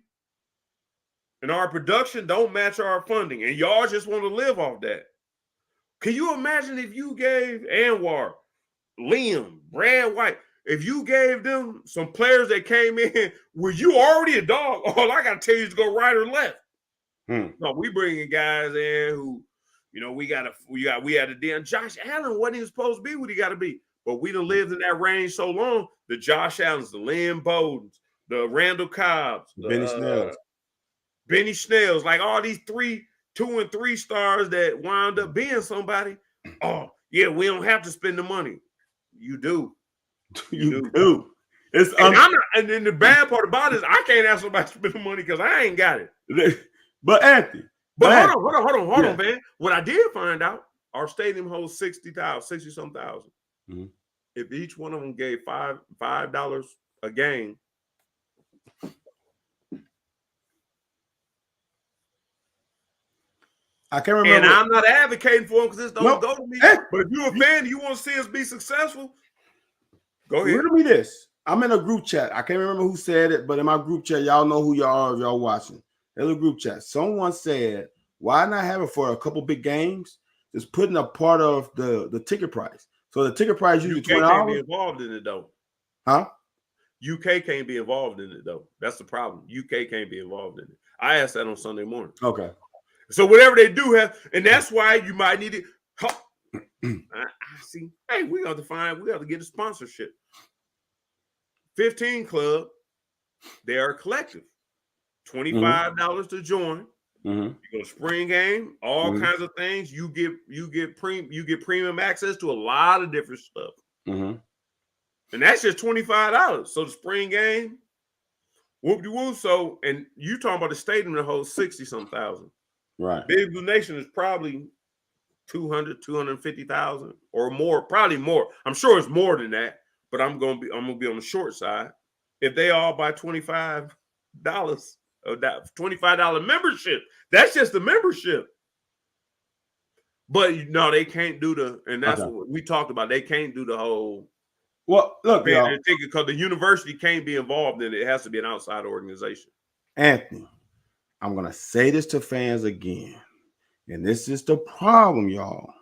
Speaker 1: and our production don't match our funding, and y'all just want to live off that. Can you imagine if you gave Anwar, Liam, Brad White, if you gave them some players that came in, were you already a dog? All I got to tell you is go right or left. No, we bringing guys in who, we had a damn Josh Allen wasn't even supposed to be what he got to be. But we done lived in that range so long. The Josh Allens, the Lynn Bowdens, the Randall Cobbs, Benny Snells, like all these 2 and 3 stars that wound up being somebody. Oh, yeah, we don't have to spend the money. You do.
Speaker 2: You do. It's
Speaker 1: and then the bad part about it is I can't ask somebody to spend the money because I ain't got it.
Speaker 2: But Anthony.
Speaker 1: Hold on, man. What I did find out, our stadium holds 60-some thousand. Mm-hmm. If each one of them gave $5 a game,
Speaker 2: I can't remember.
Speaker 1: And I'm not advocating for them because this don't go to me. But if you're a fan, you want to see us be successful, go ahead.
Speaker 2: Riddle me this. I'm in a group chat. I can't remember who said it, but in my group chat, y'all know who y'all are if y'all watching. There's a group chat. Someone said, why not have it for a couple big games? Just putting a part of the ticket price. So the ticket price usually $20.
Speaker 1: UK can't be involved in it, though.
Speaker 2: Huh?
Speaker 1: UK can't be involved in it, though. That's the problem. UK can't be involved in it. I asked that on Sunday morning.
Speaker 2: Okay.
Speaker 1: So whatever they do have, and that's why you might need it. I see. Hey, we have to get a sponsorship. 15 Club, they are a collective. $25 to join. You go to spring game, all kinds of things. You get premium access to a lot of different stuff. And that's just $25. So the spring game, whoop-de-whoop. So, and you talking about the stadium that holds 60-some thousand.
Speaker 2: Right.
Speaker 1: Big Blue Nation is probably 200, 250,000 or more, probably more. I'm sure it's more than that, but I'm gonna be on the short side. If they all buy $25 of that $25 membership, that's just the membership. But no, they can't do and that's what we talked about. They can't do the whole.
Speaker 2: Well, look,
Speaker 1: because the university can't be involved in it. It has to be an outside organization.
Speaker 2: Anthony, I'm going to say this to fans again, and this is the problem, y'all.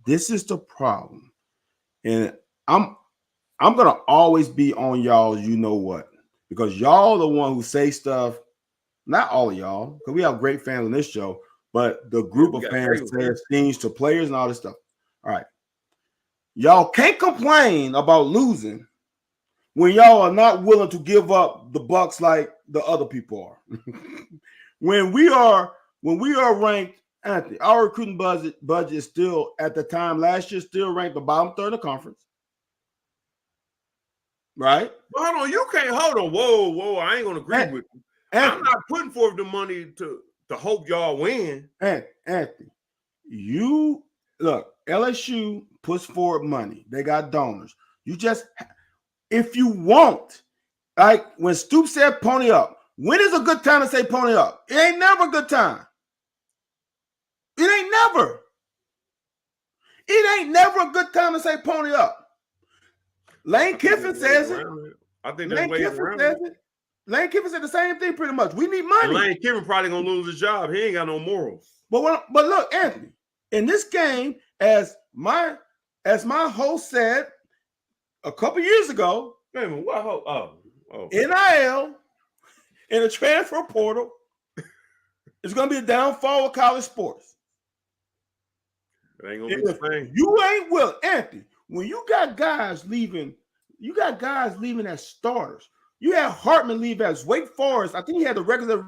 Speaker 2: This is the problem. And I'm going to always be on y'all, you know what, because y'all the one who say stuff, not all of y'all, because we have great fans on this show, but the group of fans says things to players and all this stuff. All right. Y'all can't complain about losing when y'all are not willing to give up the bucks like the other people are. when we are ranked, Anthony, our recruiting budget is still at the time last year still ranked the bottom third of the conference. Right?
Speaker 1: But hold on, you can't hold on. Whoa, I ain't gonna agree with you. I'm not putting forth the money to hope y'all win.
Speaker 2: Anthony, you look, LSU puts forward money. They got donors. You just, if you want, like when Stoop said pony up, when is a good time to say pony up? It ain't never a good time. It ain't never. It ain't never a good time to say pony up. Lane Kiffin says it.
Speaker 1: I think that's Lane Kiffin
Speaker 2: says it. Lane Kiffin said the same thing pretty much. We need money.
Speaker 1: And Lane Kiffin probably gonna lose his job. He ain't got no morals.
Speaker 2: But look, Anthony, in this game, as my host said a couple years ago,
Speaker 1: wait a minute, what host? Oh.
Speaker 2: NIL in a transfer portal is going to be a downfall of college sports.
Speaker 1: It ain't gonna be the same.
Speaker 2: You ain't willing, Anthony. When you got guys leaving as starters. You had Hartman leave as Wake Forest. I think he had the records of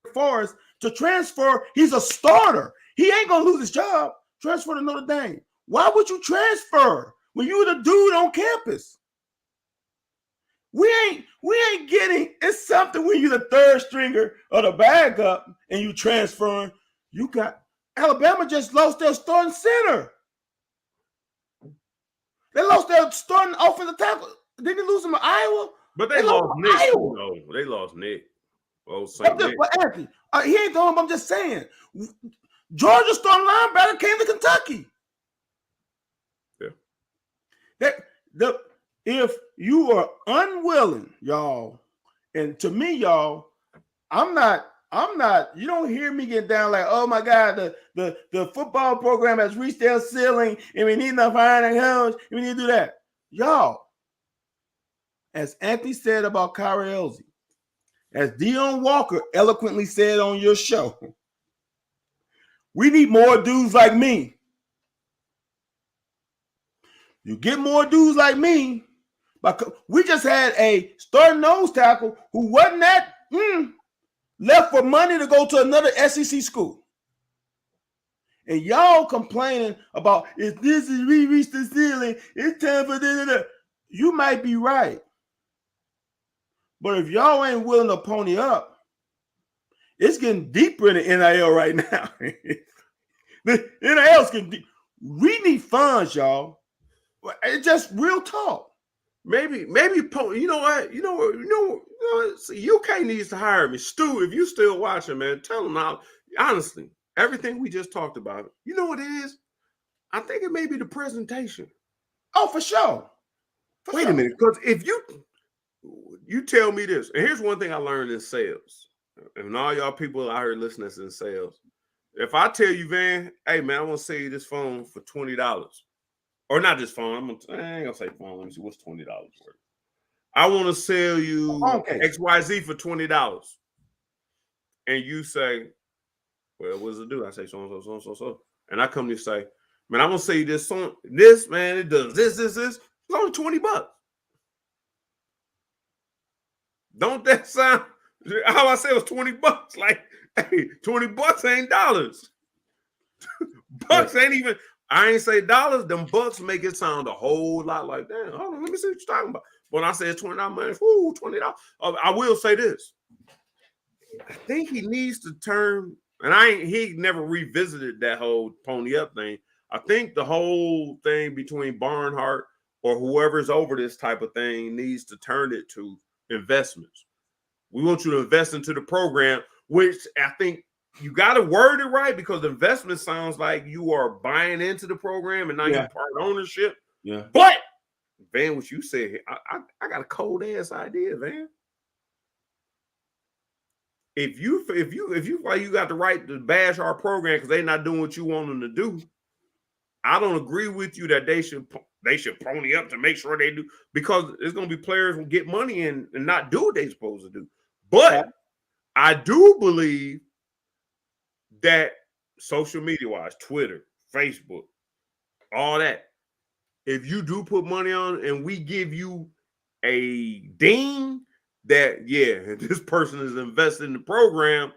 Speaker 2: Wake Forest to transfer. He's a starter. He ain't gonna lose his job. Transfer to Notre Dame. Why would you transfer when you the dude on campus? We ain't getting. It's something when you're the third stringer or the backup and you transferring. You got Alabama just lost their starting center. They lost their starting offensive tackle. Didn't they lose him to Iowa?
Speaker 1: But they lost Nick. No, they lost Nick. Oh, Nick.
Speaker 2: But Anthony, he ain't the one. I'm just saying. Georgia starting linebacker came to Kentucky. Yeah. If you are unwilling, y'all, and to me, y'all, I'm not. You don't hear me get down like, oh my God, the football program has reached their ceiling, and we need enough iron and helms, and we need to do that, y'all. As Anthony said about Kyrie Elzy, as Dion Walker eloquently said on your show, We need more dudes like me. You get more dudes like me. We just had a starting nose tackle who wasn't that left for money to go to another SEC school. And y'all complaining about if this is we reached the ceiling, it's time for this. You might be right. But if y'all ain't willing to pony up, it's getting deeper in the NIL right now. The NIL's getting deep. We need funds, y'all. It's just real talk.
Speaker 1: Maybe, you know what? See, UK needs to hire me. Stu, if you still watching, man, tell them now. Honestly, everything we just talked about, you know what it is? I think it may be the presentation.
Speaker 2: Oh, for sure.
Speaker 1: Wait a minute, because if you tell me this, and here's one thing I learned in sales, and all y'all people out here listening that's in sales, if I tell you, Van, hey man, I want to sell you this phone for $20, or not this phone, I ain't gonna say phone. Let me see, what's $20 worth? I want to sell you XYZ for $20, and you say, well, what does it do? I say so, and I come to you say, man, I'm gonna sell you this song. This man, it does this. It's only $20. Don't that sound? How I say it was $20? Like, hey, $20 ain't dollars. Bucks ain't even. I ain't say dollars. Them bucks make it sound a whole lot like that. Hold on, let me see what you're talking about. When I said $20, man, whoo, $20. I will say this. I think he needs to turn, and he never revisited that whole pony up thing. I think the whole thing between Barnhart or whoever's over this type of thing needs to turn it to investments. We want you to invest into the program, which I think you got to word it right, because investment sounds like you are buying into the program and now you're part ownership.
Speaker 2: Yeah.
Speaker 1: But Van, what you said, I got a cold ass idea, Van. If you like you got the right to bash our program because they're not doing what you want them to do, I don't agree with you that they should pony up to make sure they do, because there's going to be players who get money and not do what they're supposed to do. But I do believe that social media-wise, Twitter, Facebook, all that, if you do put money on and we give you a ding that, yeah, this person is invested in the program,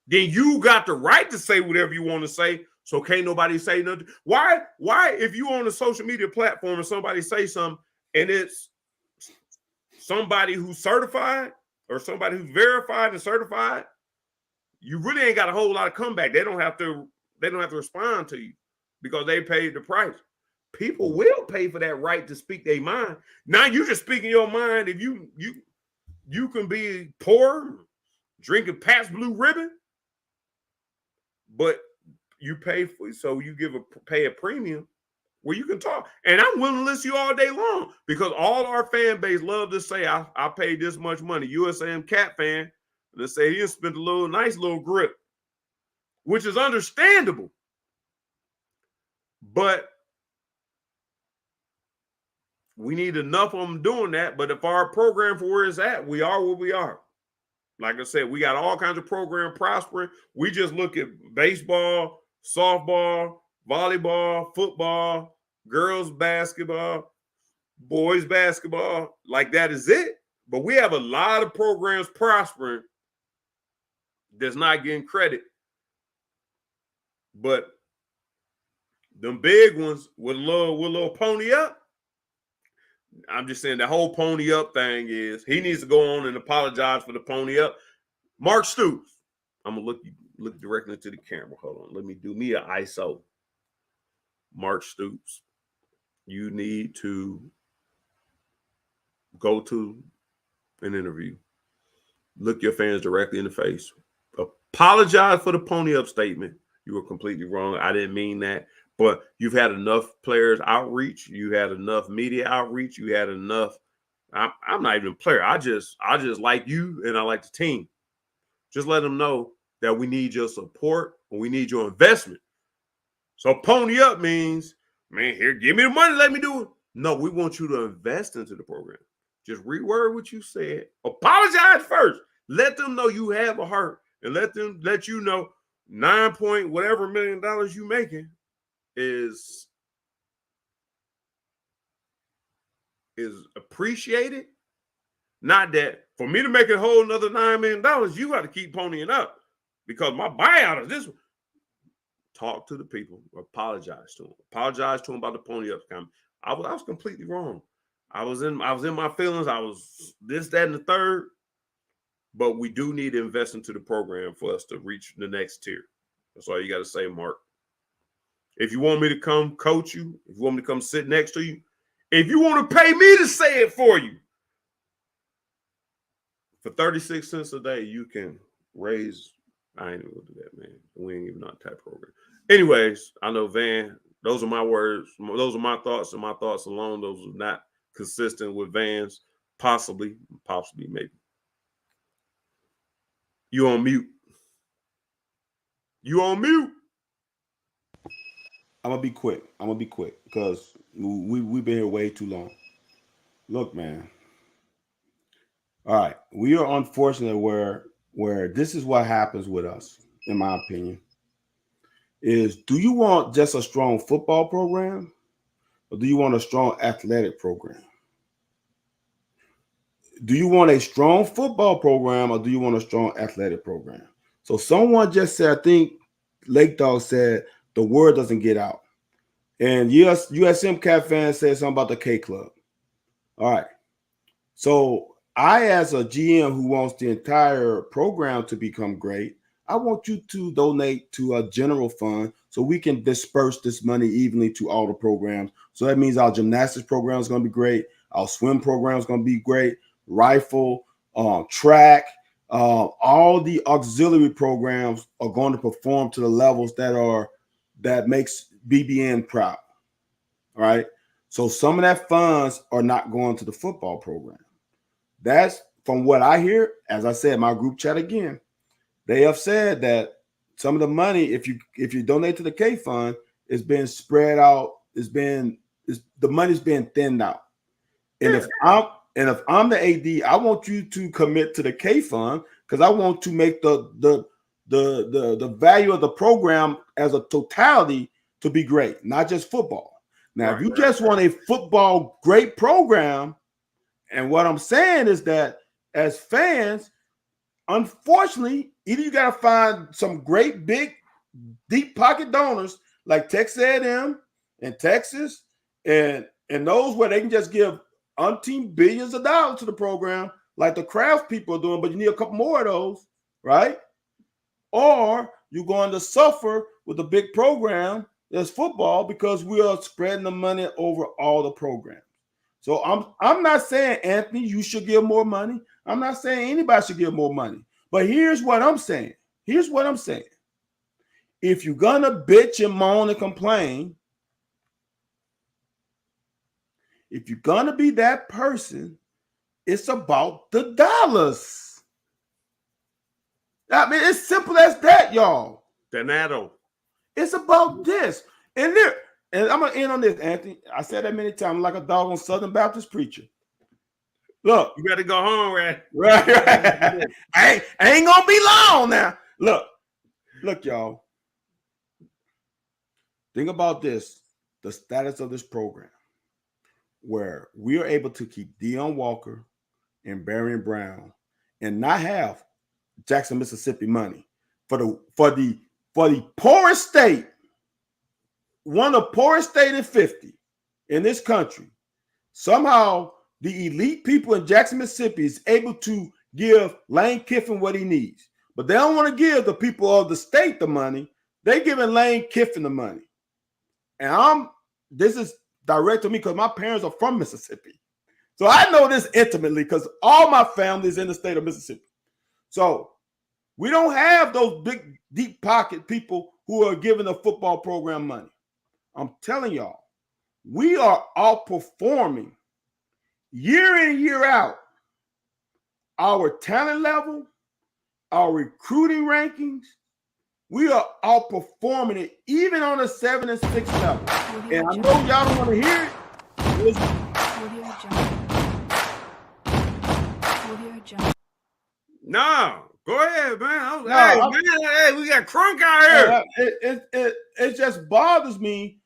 Speaker 1: then you got the right to say whatever you want to say. So can't nobody say nothing. Why, if you on a social media platform and somebody say something and it's somebody who's certified or somebody who's verified and certified, you really ain't got a whole lot of comeback. They don't have to respond to you because they paid the price. People will pay for that right to speak their mind. Now you just speaking your mind. If you can be poor, drinking Pabst Blue Ribbon, but you pay for, so you pay a premium where you can talk. And I'm willing to listen to you all day long, because all our fan base love to say, I paid this much money. USAM Cat fan, let's say he spent a nice little grip, which is understandable. But we need enough of them doing that. But if our program for where it's at, we are where we are. Like I said, we got all kinds of program prospering. We just look at baseball, softball, volleyball, football, girls basketball, boys basketball. Like that is it. But we have a lot of programs prospering that's not getting credit. But them big ones with a little pony up, I'm just saying the whole pony up thing is he needs to go on and apologize for the pony up. Mark Stoops, I'm gonna look directly into the camera. Hold on, let me do me an ISO. Mark Stoops, you need to go to an interview, look your fans directly in the face, apologize for the pony up statement. You were completely wrong. I didn't mean that. But you've had enough players outreach. You had enough media outreach. You had enough. I'm not even a player. I just like you and I like the team. Just let them know that we need your support and we need your investment. So pony up means, man, here, give me the money. Let me do it. No, we want you to invest into the program. Just reword what you said. Apologize first. Let them know you have a heart, and let you know 9 point whatever $1 million you making is appreciated. Not that for me to make a whole another $9 million, you got to keep ponying up because my buyout is this one. Talk to the people, apologize to them about the pony up comment. I was completely wrong. I was in my feelings. I was this, that, and the third. But we do need to invest into the program for us to reach the next tier. That's all you got to say, Mark. If you want me to come coach you, if you want me to come sit next to you, if you want to pay me to say it for you, for 36 cents a day, you can raise. I ain't even gonna do that, man. We ain't even on that type program. Anyways, I know Van. Those are my words. Those are my thoughts, and my thoughts alone. Those are not consistent with Van's. Possibly, maybe. You on mute. I'm
Speaker 2: gonna be quick because we've been here way too long. Look, man. All right, we are unfortunate where this is what happens with us, in my opinion. Is do you want just a strong football program, or do you want a strong athletic program? Do you want a strong football program, or do you want a strong athletic program? So someone just said, I think Lake Dog said, the word doesn't get out. And yes, USM Cat fan said something about the K Club. All right. So I, as a GM who wants the entire program to become great, I want you to donate to a general fund so we can disperse this money evenly to all the programs. So that means our gymnastics program is going to be great. Our swim program is going to be great. Rifle, track, all the auxiliary programs are going to perform to the levels that makes BBN proud. All right. So some of that funds are not going to the football program. That's from what I hear. As I said, my group chat again, they have said that some of the money, if you donate to the K Fund, is being spread out. The money's being thinned out. And if I'm the AD, I want you to commit to the K Fund because I want to make the value of the program as a totality to be great, not just football. Now, if you just want a football great program, and what I'm saying is that as fans, unfortunately, either you got to find some great big deep pocket donors like Texas A&M and Texas and those where they can just give umpteen billions of dollars to the program like the Kraft people are doing, but you need a couple more of those, right? Or you're going to suffer with a big program that's football because we are spreading the money over all the programs. So I'm not saying, Anthony, you should give more money. I'm not saying anybody should give more money. But here's what I'm saying. If you're going to bitch and moan and complain, if you're going to be that person, it's about the dollars. I mean, it's simple as that, y'all.
Speaker 1: Donato.
Speaker 2: It's about this. And I'm going to end on this, Anthony. I said that many times, like a dog on Southern Baptist preacher. Look.
Speaker 1: You got to go home, right?
Speaker 2: Right. I ain't going to be long now. Look, y'all. Think about this, the status of this program, where we are able to keep Dion Walker and Barion Brown and not have Jackson, Mississippi money for the poorest state, one of the poorest state in 50 in this country. Somehow the elite people in Jackson, Mississippi is able to give Lane Kiffin what he needs, but they don't want to give the people of the state the money. They're giving Lane Kiffin the money. And this is direct to me because my parents are from Mississippi. So I know this intimately because all my family is in the state of Mississippi. So we don't have those big, deep pocket people who are giving the football program money. I'm telling y'all, we are outperforming year in, year out our talent level, our recruiting rankings. We are outperforming it even on a 7 and 6 level. And I know y'all don't want to hear it.
Speaker 1: No, Go ahead, man.
Speaker 2: No,
Speaker 1: Hey, we got Crunk out here.
Speaker 2: It just bothers me.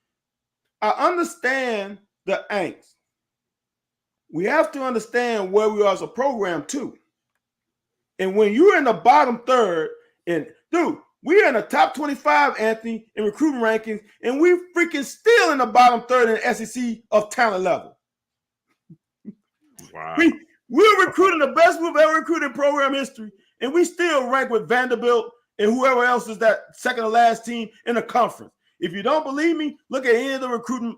Speaker 2: I understand the angst. We have to understand where we are as a program too. And when you're in the bottom third, and dude, we're in the top 25, Anthony, in recruiting rankings, and we freaking still in the bottom third in the SEC of talent level.
Speaker 1: Wow.
Speaker 2: We're recruiting the best we've ever recruited in program history, and we still rank with Vanderbilt and whoever else is that second to last team in the conference. If you don't believe me, look at any of the recruiting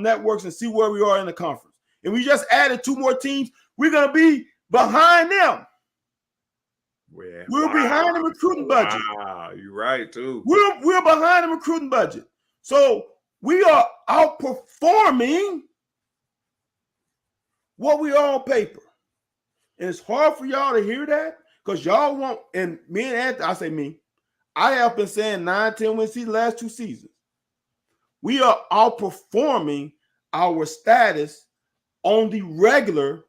Speaker 2: networks and see where we are in the conference. And we just added 2 more teams. We're going to be behind them. We're behind the recruiting budget.
Speaker 1: Wow, you're right too.
Speaker 2: We're behind the recruiting budget. So we are outperforming what we are on paper. And it's hard for y'all to hear that because y'all want, and me and Anthony, I say me, I have been saying 9-10 win season last 2 seasons. We are outperforming our status on the regular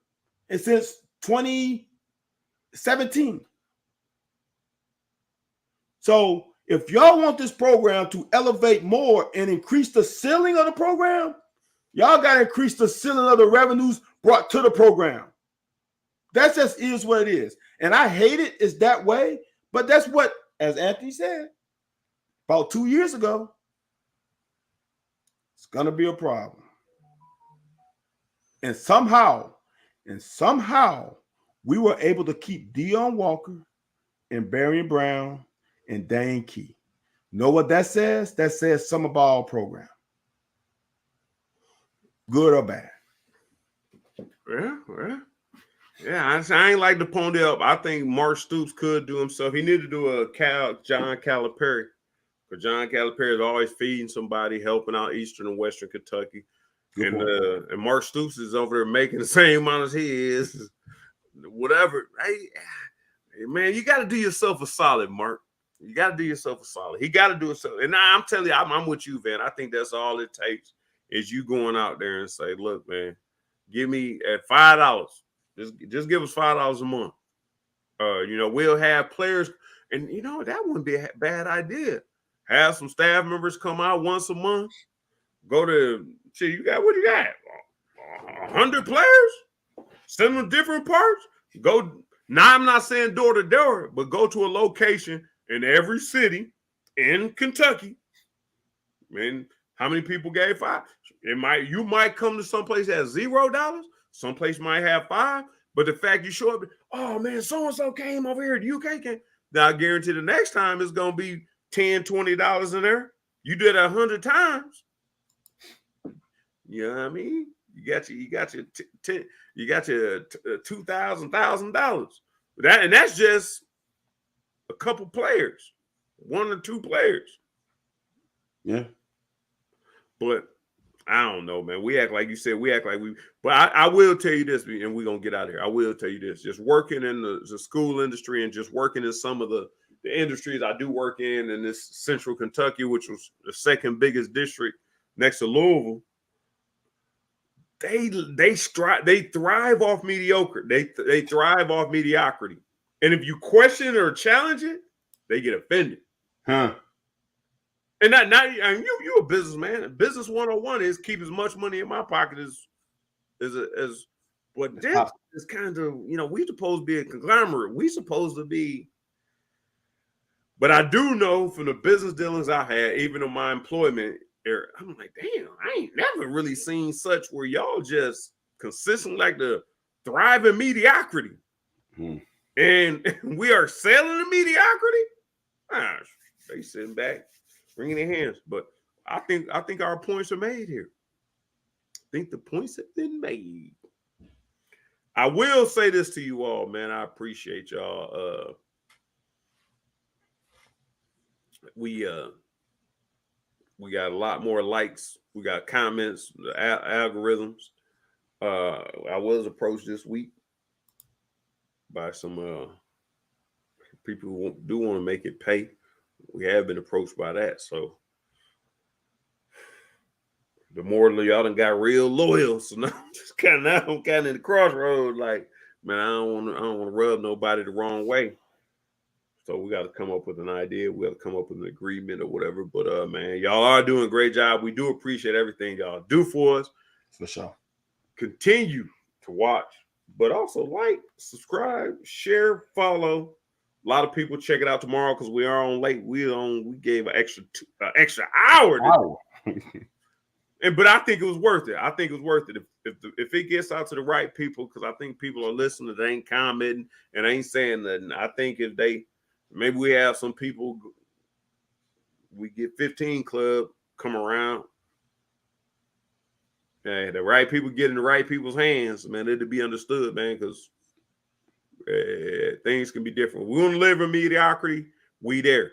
Speaker 2: and since 2017. So if y'all want this program to elevate more and increase the ceiling of the program, y'all got to increase the ceiling of the revenues brought to the program. That just is what it is. And I hate it. It's that way. But that's what, as Anthony said, about 2 years ago, it's going to be a problem. And somehow, we were able to keep Deion Walker and Barry Brown and Dane Key. Know what that says? That says something about our program. Good or bad.
Speaker 1: Yeah, I ain't like to pony up. I think Mark Stoops could do himself. He needed to do a John Calipari. Because John Calipari is always feeding somebody, helping out Eastern and Western Kentucky. And Mark Stoops is over there making the same amount as he is. Whatever. Hey, man, you got to do yourself a solid, Mark. You got to do yourself a solid. He got to do it. And I'm telling you, I'm with you, Van. I think that's all it takes is you going out there and say, look, man, give me at $5. Just give us $5 a month. We'll have players, and that wouldn't be a bad idea. Have some staff members come out once a month. Go to you got 100 players. Send them different parts. Go. Now I'm not saying door to door, but go to a location in every city in Kentucky. Man, how many people gave $5? You might come to someplace that has $0. Someplace might have $5. But the fact you show up, oh man, so-and-so came over here. The UK came. Now I guarantee the next time it's gonna be $10, $20 in there. You did it 100 times. You know what I mean? You got your $2,000. That's just a couple players, 1 or 2 players.
Speaker 2: Yeah.
Speaker 1: But I don't know, man. We act like you said. But I will tell you this, and we're going to get out of here. I will tell you this. Just working in the school industry and just working in some of the industries I do work in this Central Kentucky, which was the second biggest district next to Louisville, they thrive off mediocre. They thrive off mediocrity. And if you question or challenge it, they get offended.
Speaker 2: Huh.
Speaker 1: And you a businessman. Business 101 is keep as much money in my pocket as but this is kind of, we supposed to be a conglomerate. We supposed to be. But I do know from the business dealings I had, even in my employment era, I'm like, damn, I ain't never really seen such where y'all just consistently like to thrive in mediocrity. And we are selling the mediocrity. They sitting back, wringing their hands. But I think our points are made here. I think the points have been made. I will say this to you all, man. I appreciate y'all. We got a lot more likes. We got comments, the algorithms. I was approached this week by some people who do want to make it pay. We have been approached by that. So the more y'all done got real loyal. So now I'm kind of in the crossroads. Like, man, I don't want to rub nobody the wrong way. So we got to come up with an idea. We got to come up with an agreement or whatever. But man, y'all are doing a great job. We do appreciate everything y'all do for us.
Speaker 2: For sure.
Speaker 1: Continue to watch, but also like, subscribe, share, follow. A lot of people check it out tomorrow because we are on late. We gave an extra hour. But I think it was worth it. I think it was worth it if it gets out to the right people, because I think people are listening. They ain't commenting and ain't saying nothing. I think if maybe we have some people, we get 15 club come around. Hey, the right people get in the right people's hands, man. It'll be understood, man, because things can be different. We want to live in mediocrity. We there.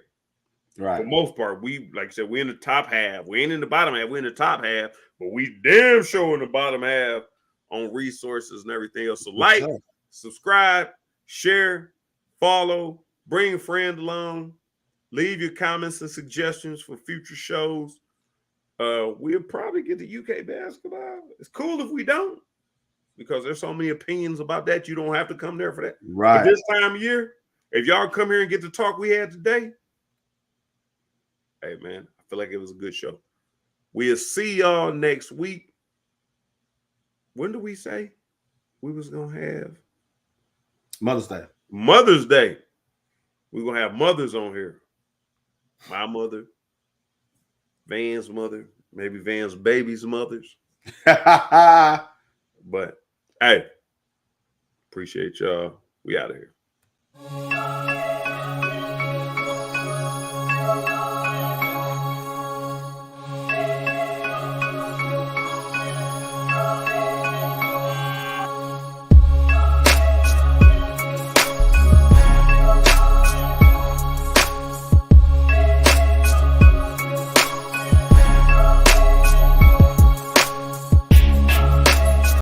Speaker 2: Right.
Speaker 1: For the most part, we, like I said, we in the top half. We ain't in the bottom half. We in the top half, but we damn sure in the bottom half on resources and everything else. So subscribe, share, follow, bring a friend along, leave your comments and suggestions for future shows. We'll probably get to UK basketball. It's cool if we don't, because there's so many opinions about that. You don't have to come there for that.
Speaker 2: Right.
Speaker 1: But this time of year, if y'all come here and get the talk we had today, hey, man, I feel like it was a good show. We'll see y'all next week. When do we say we was going to have?
Speaker 2: Mother's Day.
Speaker 1: Mother's Day. We're going to have mothers on here. My mother, Van's mother, maybe Van's baby's mothers. But, hey, appreciate y'all. We out of here.